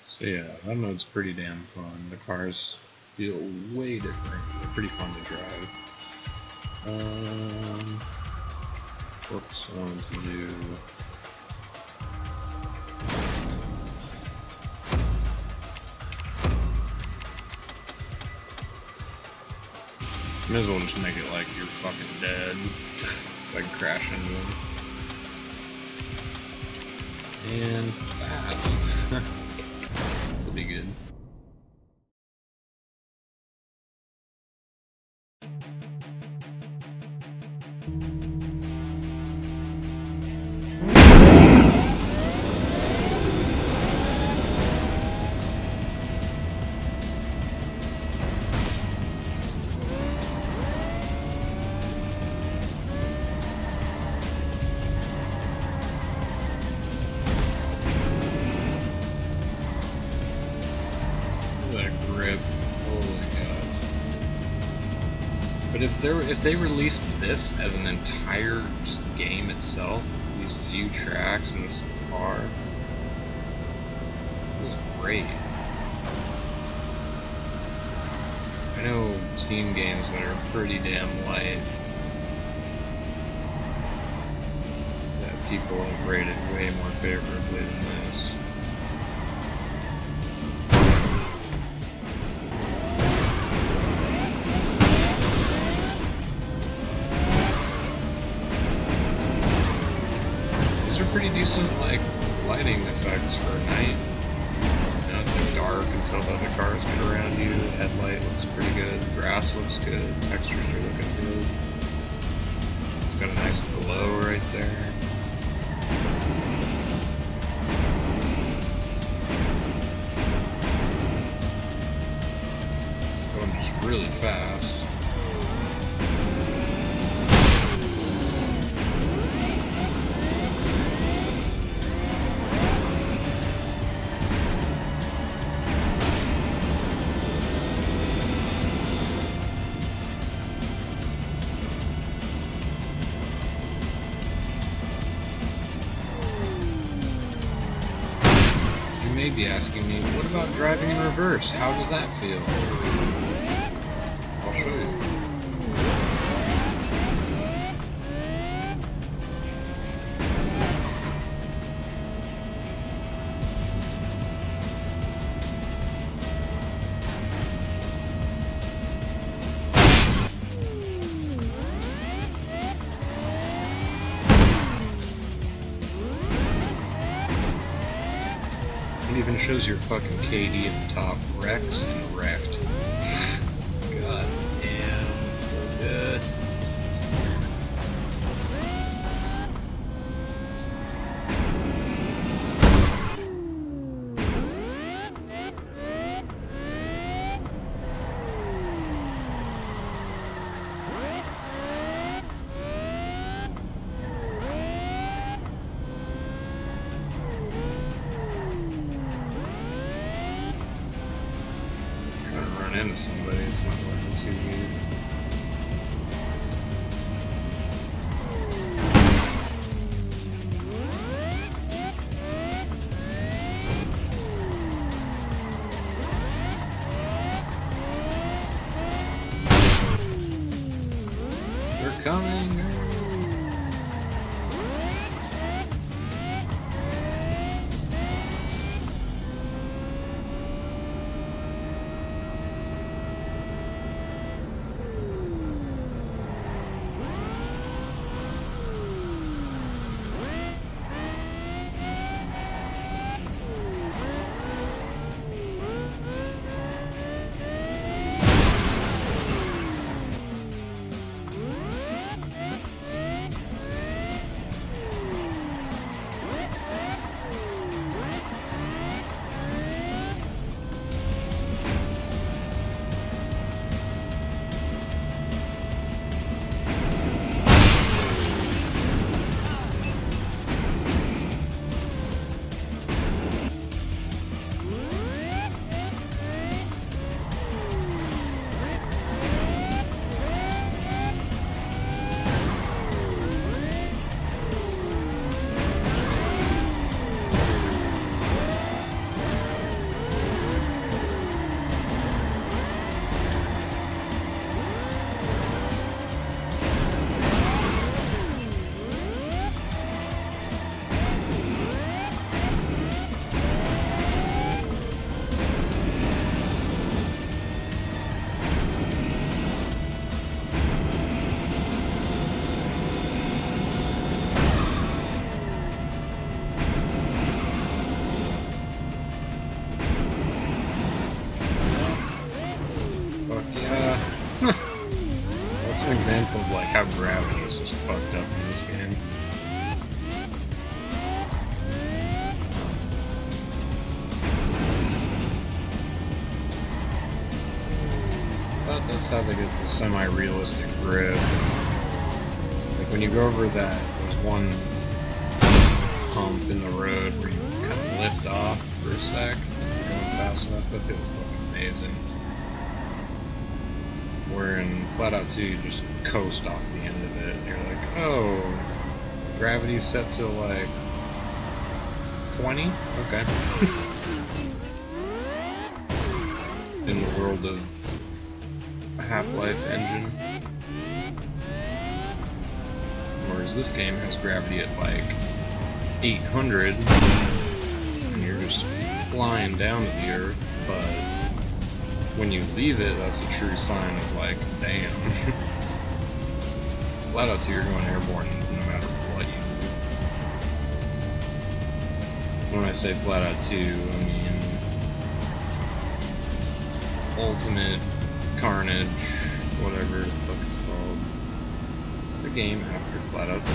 So yeah, that mode's pretty damn fun. The cars feel way different. They're pretty fun to drive. Whoops, I wanted to do... Might as well just make it like you're fucking dead. It's like crash into them. And fast. This will be good. if they released this as an entire just game itself, these few tracks and this car, this is great. I know Steam games that are pretty damn light that people have rated way more favorably than this. These are pretty decent, like, lighting effects for night. You know, it's like dark until the other cars get around you. The headlight looks pretty good. The grass looks good. Textures are looking good. It's got a nice glow right there. Going just really fast. You may be asking me, what about driving in reverse? How does that feel? I'll show you. It even shows your fucking KD at the top. Rex and wrecked. God damn, it's so good. Into somebody, it's not looking too good. They're coming! That's an example of like how gravity is just fucked up in this game. But that's how they get the semi-realistic grip. Like when you go over that, there's one hump in the road where you kind of lift off for a sec. You're going fast enough, that feels fucking amazing. Where in Flat Out 2 you just coast off the end of it. You're like, oh, gravity's set to like 20? Okay. In the world of a Half-Life engine. Whereas this game has gravity at like 800, and you're just flying down to the earth, but when you leave it, that's a true sign of like, damn. Flat Out 2, you're going airborne no matter what you do. When I say Flat Out 2, I mean Ultimate Carnage, whatever the fuck it's called. The game after Flat Out 2.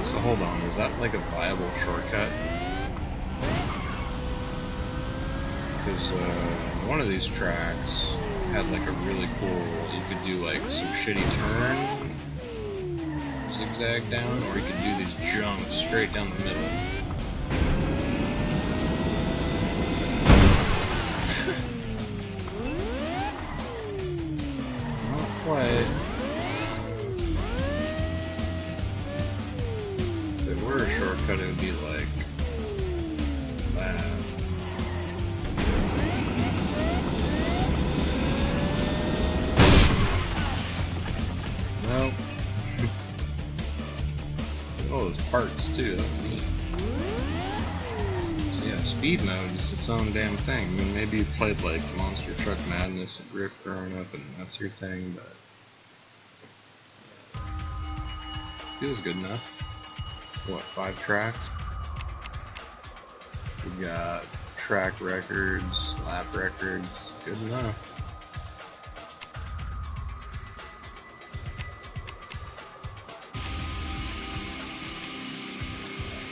So hold on, is that like a viable shortcut? Because one of these tracks had like a really cool, you could do like some shitty turn, zigzag down, or you could do these jumps straight down the middle. Not quite. If it were a shortcut, it would be like that. Nope. Oh, those parts too, that's neat. So yeah, speed mode is its own damn thing. I mean, maybe you played like Monster Truck Madness and Grip growing up and that's your thing, but feels good enough. What, 5 tracks? We got track records, lap records, good enough.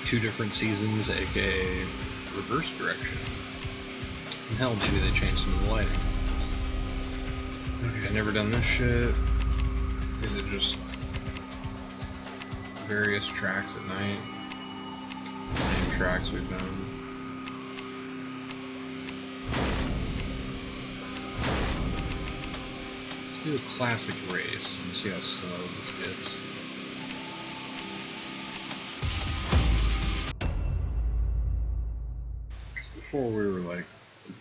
Two different seasons, aka reverse direction. And hell, maybe they changed some of the lighting. Okay, I've never done this shit. Is it just various tracks at night? Same tracks we've done. Let's do a classic race and see how slow this gets. Before we were like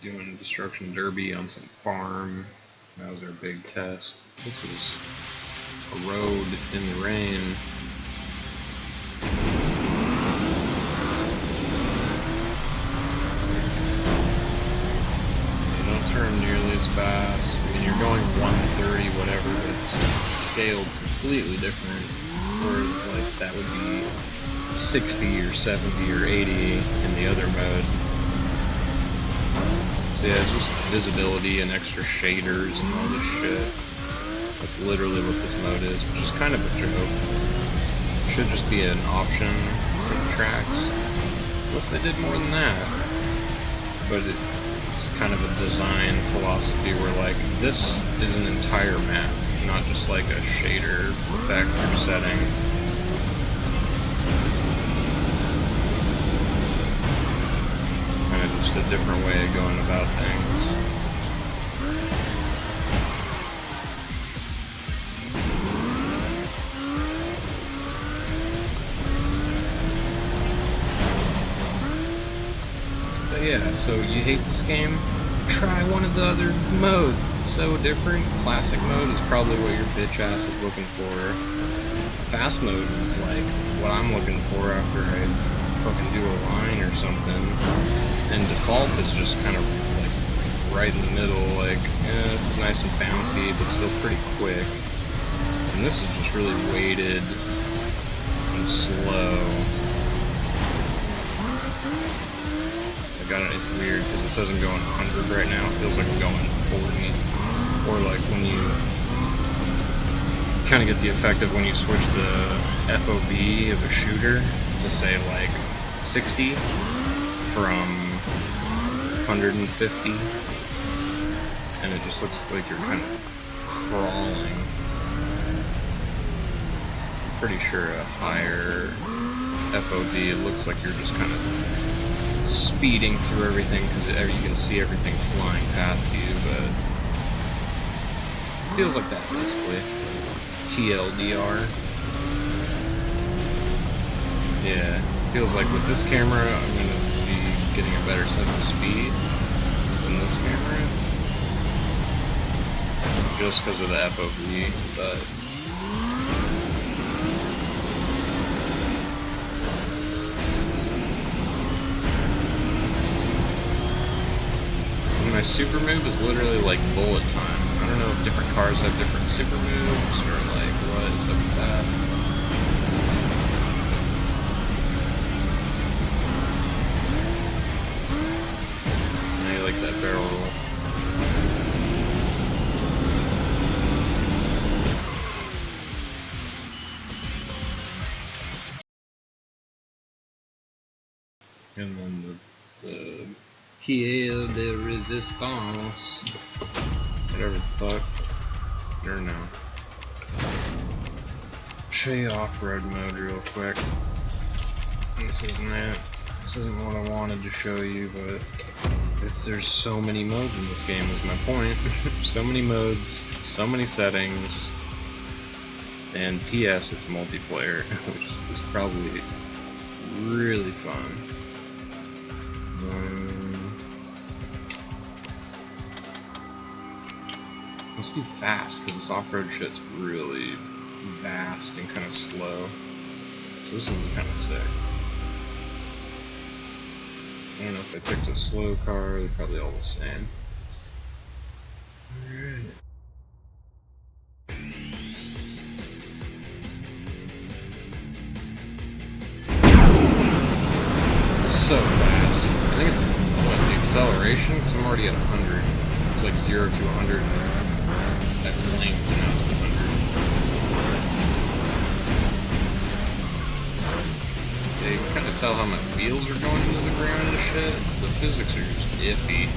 doing Destruction Derby on some farm. That was our big test. This is a road in the rain. You don't turn nearly as fast. I mean, you're going 130, whatever, but it's scaled completely different. Whereas, like, that would be 60 or 70 or 80 in the other mode. So yeah, it's just visibility and extra shaders and all this shit. That's literally what this mode is, which is kind of a joke. It should just be an option for the tracks. Unless they did more than that. But it's kind of a design philosophy where like, this is an entire map, not just like a shader effect or setting. Just a different way of going about things. But yeah, so you hate this game? Try one of the other modes. It's so different. Classic mode is probably what your bitch ass is looking for. Fast mode is like what I'm looking for after I fucking do a line or something. And default is just kind of like right in the middle, like, this is nice and bouncy, but still pretty quick. And this is just really weighted and slow. I got it, it's weird because it says I'm going 100 right now, it feels like I'm going 40. Or like when you kind of get the effect of when you switch the FOV of a shooter to say like 60 from 150, and it just looks like you're kind of crawling. I'm pretty sure a higher FOV, it looks like you're just kind of speeding through everything because you can see everything flying past you, but Feels like that, basically. TLDR. Yeah, feels like with this camera, I'm going to be getting a better sense of speed than this camera. Just because of the FOV, but... my super move is literally like bullet time. I don't know if different cars have different super moves or like what is up with that. I like that barrel roll. And then the Kiel de Resistance, whatever the fuck, or no. Show you off-road mode real quick. This isn't it. This isn't what I wanted to show you, but there's so many modes in this game is my point. So many modes, so many settings, and P.S. it's multiplayer, which is probably really fun. Let's do fast, because this off-road shit's really vast and kind of slow. So this is gonna be kind of sick. I don't know if I picked a slow car, they're probably all the same. Alright. So fast. I think it's what, the acceleration, because I'm already at 100. It's like 0 to 100 that blinked and now it's 100. Yeah, you can kind of tell how my wheels are going into the ground and shit. The physics are just iffy.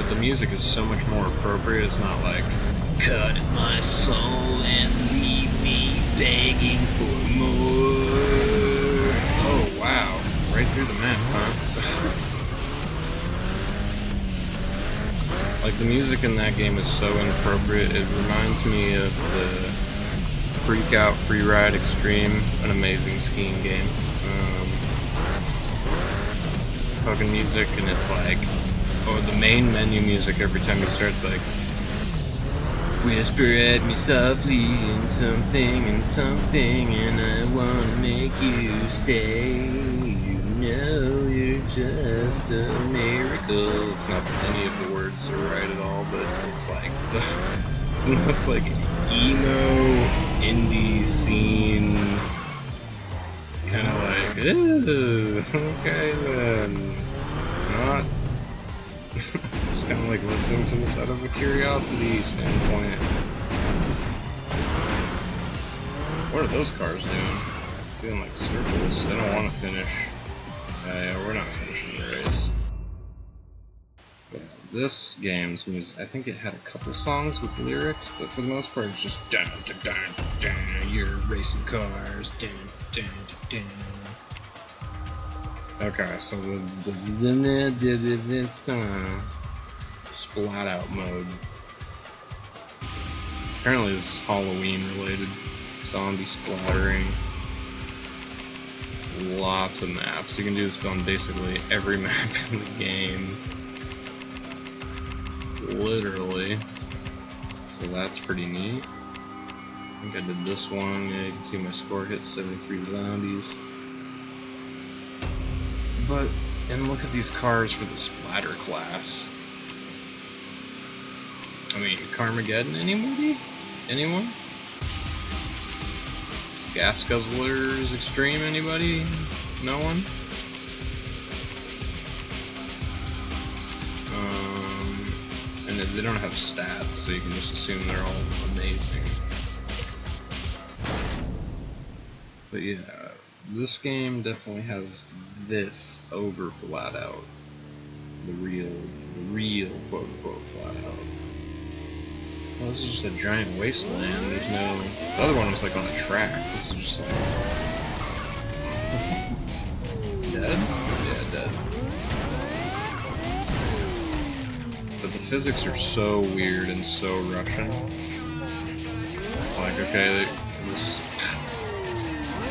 The music is so much more appropriate. It's not like cut at my soul and leave me begging for more. Oh wow, right through the map, huh? So, like the music in that game is so inappropriate. It reminds me of the Freak Out Freeride Extreme, an amazing skiing game. Fucking music, and it's like. Or the main menu music every time you start, it's like whisper at me softly and something, and I wanna make you stay. You know you're just a miracle. It's not that any of the words are right at all, but it's like it's the most like emo indie scene, kind of like, ooh, okay then, not. Just kind of like listening to this out of a curiosity standpoint. What are those cars doing? Doing like circles. They don't want to finish. Yeah, we're not finishing the race. But this game's music, I think it had a couple songs with lyrics, but for the most part it's just dun dun dun dun. You're racing cars. Dun dun dun. Okay, so the splat out mode. Apparently this is Halloween related. Zombie splattering. Lots of maps. You can do this on basically every map in the game. Literally. So that's pretty neat. I think I did this one. Yeah, you can see my score hit 73 zombies. But, and look at these cars for the splatter class. I mean, Carmageddon, anybody? Anyone? Gas Guzzlers Extreme, anybody? No one? And they don't have stats, so you can just assume they're all amazing. But yeah, This game definitely has this over Flat Out. The real quote-unquote Flat Out. Well, this is just a giant wasteland. There's no... The other one was like on a track. This is just like... Dead? Yeah, dead. But the physics are so weird and so Russian. Like, okay, this...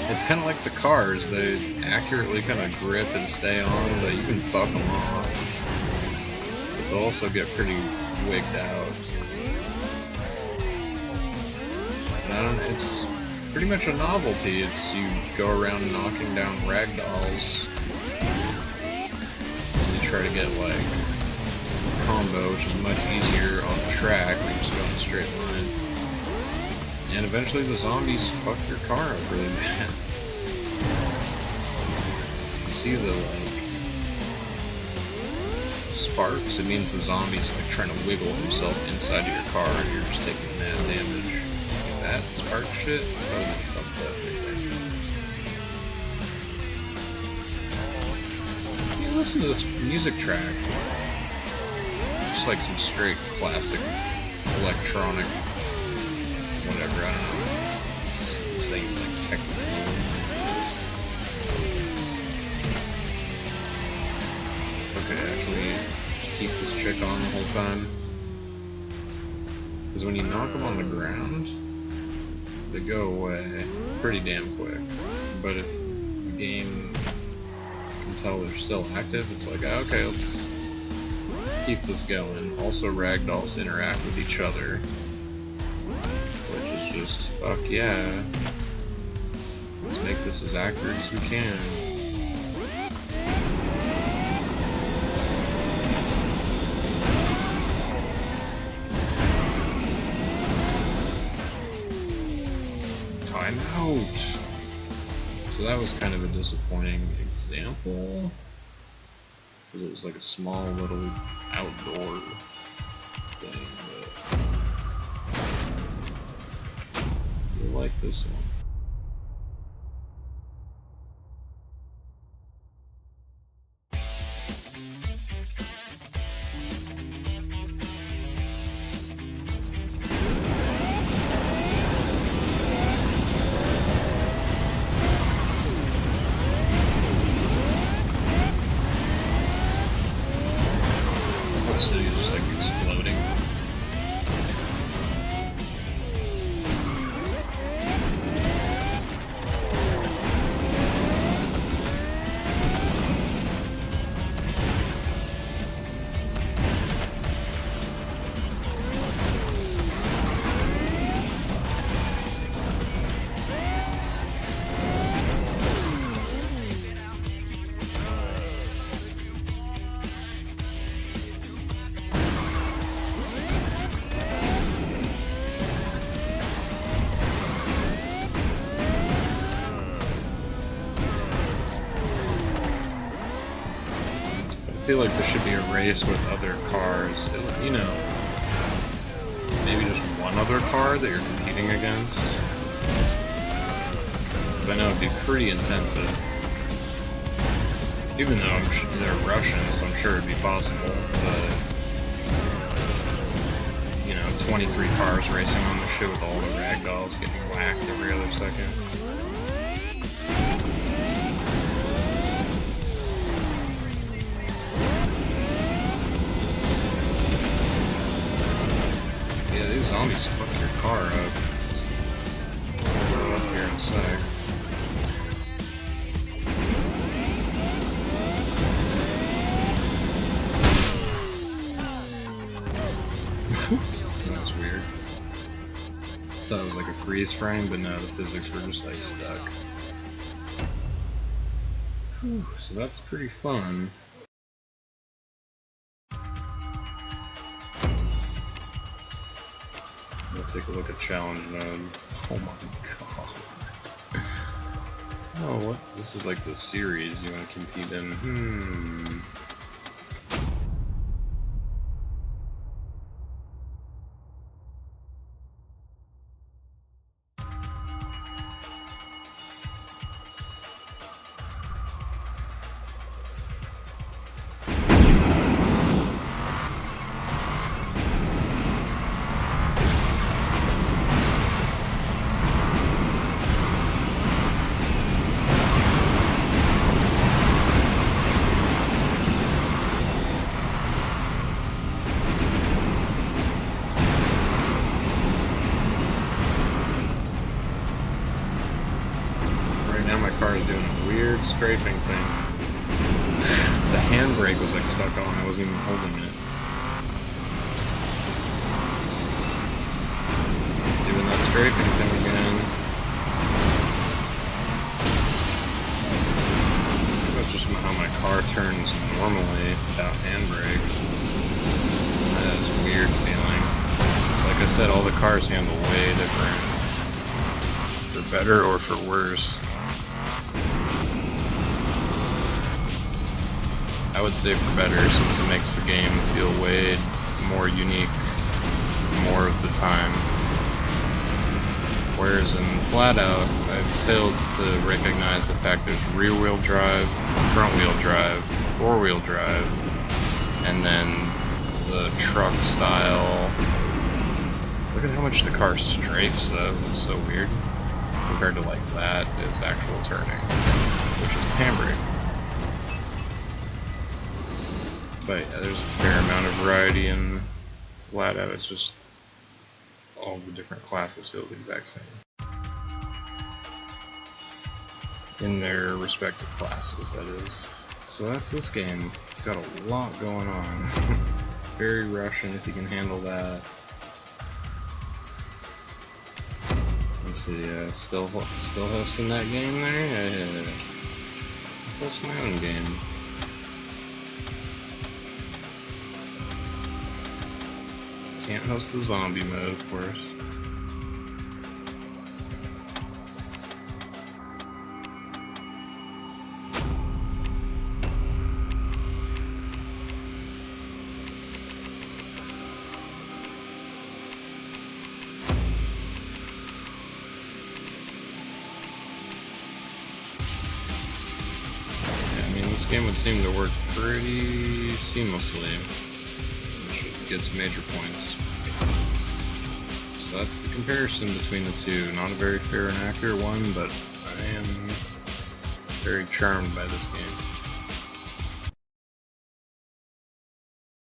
It's kind of like the cars. They accurately kind of grip and stay on, but you can fuck them off. But they'll also get pretty wigged out. And it's pretty much a novelty. It's you go around knocking down ragdolls, and you try to get like a combo, which is much easier on the track where you just go in a straight line. And eventually the zombies fuck your car up really bad. If you see the like sparks, it means the zombie's like trying to wiggle himself inside of your car and you're just taking mad damage. Like that spark shit, that would be fucked up right there. Yeah, listen to this music track. Just like some straight classic electronic whatever, I don't know. Saying like technical. Okay, can we just keep this chick on the whole time? Because when you knock them on the ground, they go away pretty damn quick. But if the game can tell they're still active, it's like, okay, let's keep this going. Also, ragdolls interact with each other. Just, fuck yeah. Let's make this as accurate as we can. Time out! So that was kind of a disappointing example. Because it was like a small little outdoor thing. Like this one. The city's just like exploding. I feel like there should be a race with other cars, you know, maybe just one other car that you're competing against. Because I know it'd be pretty intensive. Even though they're Russian, so I'm sure it'd be possible, but, you know, 23 cars racing on the shit with all the ragdolls getting whacked every other second. These zombies fuck your car up. I'll go up here in a sec. That was weird. Thought it was like a freeze frame, but no, the physics were just like stuck. Whew, so that's pretty fun. We'll take a look at challenge mode. Oh my god. Oh, what? This is like the series you want to compete in. scraping thing. The handbrake was like stuck on, I wasn't even holding it. It's doing that scraping thing again. That's just how my car turns normally without handbrake. That is a weird feeling. So like I said, all the cars handle way different. For better or for worse. I would say for better, since it makes the game feel way more unique more of the time. Whereas in Flat Out, I've failed to recognize the fact there's rear-wheel drive, front-wheel drive, four-wheel drive, and then the truck style. Look at how much the car strafes though, it's so weird. Compared to like that is actual turning, which is the handbrake. But yeah, there's a fair amount of variety in Flat Out, it's just all the different classes feel the exact same. In their respective classes, that is. So that's this game. It's got a lot going on. Very Russian if you can handle that. Let's see, still hosting that game there? Yeah. I'll host my own game. Can't host the zombie mode, of course. This game would seem to work pretty seamlessly, which gets major points. So that's the comparison between the two. Not a very fair and accurate one, but I am very charmed by this game.